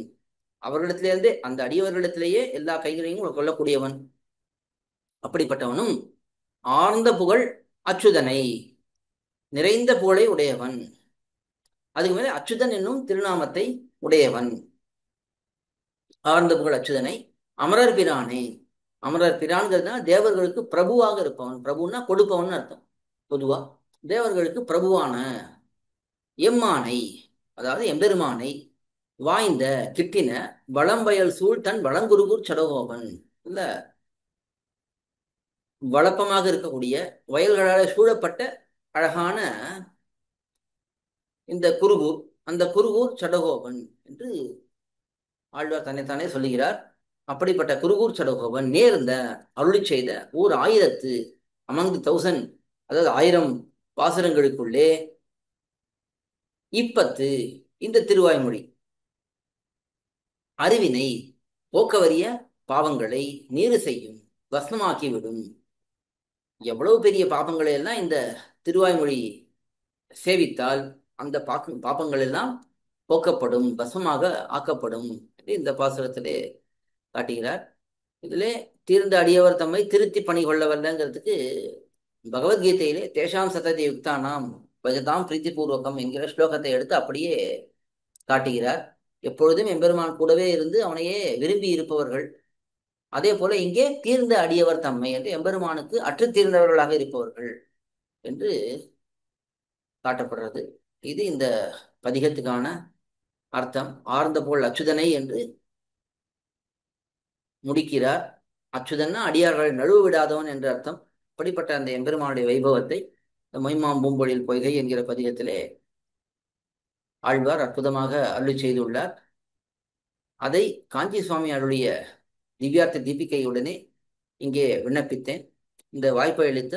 அவர்களிடத்திலிருந்தே அந்த அடியவர்களிடத்திலேயே எல்லா கைங்கரியங்களும் கொள்ளக்கூடியவன். அப்படிப்பட்டவனும் ஆர்ந்த புகழ் அச்சுதனை, நிறைந்த புகழை உடையவன், அதுக்கு மேலே அச்சுதன் என்னும் திருநாமத்தை உடையவன். ஆர்ந்த புகழ் அச்சுதனை அமரர் பிரானை, அமரர் பிரான்கிறதுனா தேவர்களுக்கு பிரபுவாக இருப்பவன், பிரபுன்னா கொடுப்பவன் அர்த்தம். பொதுவா தேவர்களுக்கு பிரபுவான எம்மானை, அதாவது எம்பெருமானை வாய்ந்த கிட்டின வளம்பயல் சூழ் தன் வளங்குருகூர் சடகோபன், இல்ல வளப்பமாக இருக்கக்கூடிய வயல்களால் சூழப்பட்ட அழகான இந்த குருகூர், அந்த குருகூர் சடகோபன் என்று ஆழ்வார் தன்னைத்தானே சொல்லுகிறார். அப்படிப்பட்ட குருகூர் சடகோபன் நேர்ந்த அருளி செய்த ஓர் 1000 among the 1000, அதாவது 1000 பாசுரங்களுக்குள்ளே 10 இந்த திருவாய்மொழி அறிவினை போக்கவரிய பாவங்களை நீரு செய்யும், பஸ்மமாக்கிவிடும். எவ்வளவு பெரிய பாபங்களை எல்லாம் இந்த திருவாய்மொழி சேவித்தால் அந்த பாப்பங்கள் எல்லாம் போக்கப்படும், பஸ்மமாக ஆக்கப்படும் இந்த பாசுரத்திலே காட்டுகிறார். இதிலே தீர்ந்த அடியவர் தம்மை திருத்தி பணி கொள்ள வல்லங்கிறதுக்கு பகவத்கீதையிலே தேஷாம் சததி யுக்தானாம் பஜதாம் பிரீத்திபூர்வகம் என்கிற ஸ்லோகத்தை எடுத்து அப்படியே காட்டுகிறார். எப்பொழுதும் எம்பெருமான் கூடவே இருந்து அவனையே விரும்பி இருப்பவர்கள், அதே போல இங்கே தீர்ந்த அடியவர் தம்மை என்று எம்பெருமானுக்கு அற்று தீர்ந்தவர்களாக இருப்பவர்கள் என்று காட்டப்படுறது. இது இந்த பதிகத்துக்கான அர்த்தம். ஆர்ந்த போல் அச்சுதனை என்று முடிக்கிறார். அச்சுதன்னா அடியார்களை நழுவு விடாதவன் என்ற அர்த்தம். அப்படிப்பட்ட அந்த எம்பெருமானுடைய வைபவத்தை மொய்மாம் பூம்பொழில் பொய்கை என்கிற பதிகத்திலே ஆழ்வார் அற்புதமாக அருளி செய்துள்ளார். அதை காஞ்சி சுவாமி அருளிய திவ்யார்த்த தீபிகையுடனே இங்கே விண்ணப்பித்தேன். இந்த வாய்ப்பை அளித்த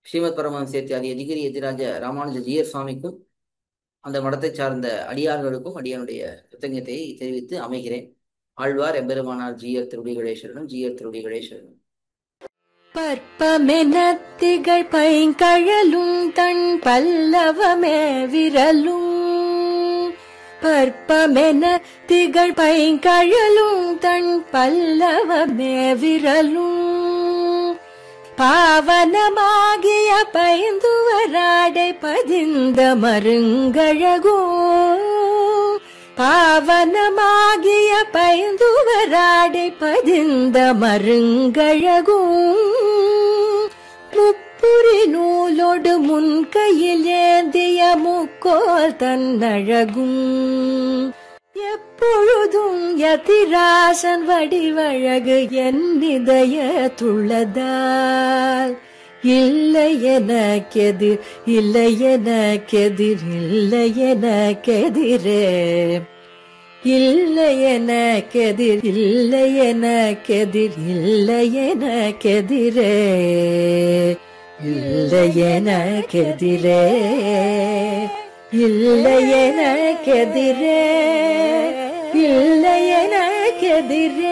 ஸ்ரீமத் பரமஹம்சேத்தியாதி அதிகிரி எதிராஜ ராமானுஜ ஜீயர் சுவாமிக்கும் அந்த மடத்தை சார்ந்த அடியார்களுக்கும் அடியானுடைய கிருத்தஞத்தையை தெரிவித்து அமைகிறேன். ஆழ்வார் எம்பெருமானார் ஜீயர் திருடி கணேஸ்வரனும் ஜீயர் திருடி கணேஸ்வரனும். பற்பமெனத்திகள் பைங்கழலும் தன் பல்லவமே விரலும், பற்பமென திகழ் பைங்கழலும் தன் பல்லவமே விரலும், பாவனமாகிய பைந்துவராடை பதிந்த மருங்கழகோ, பாவனமாகிய பைந்துவராடை பதிந்த மருங்கழகோ, முப்புரி நூலோடு முன்கையில் ஏந்திய முக்கோல் தன்னழகும், எப்பொழுதும் யதிராசன் வடிவழகு என் இதயத்துள்ளதால், இல்லை எனக்கெதிர், இல்லை எனக்கெதிர், இல்லை எனக்கெதிரே. இல்லை எனக்கெதிர், இல்லை எனக்கெதிர், இல்லை எனக்கெதிரே. இல்லை எனக்கெதிரே, இல்லை எனக்கெதிரே, இல்லை எனக்கெதிரே.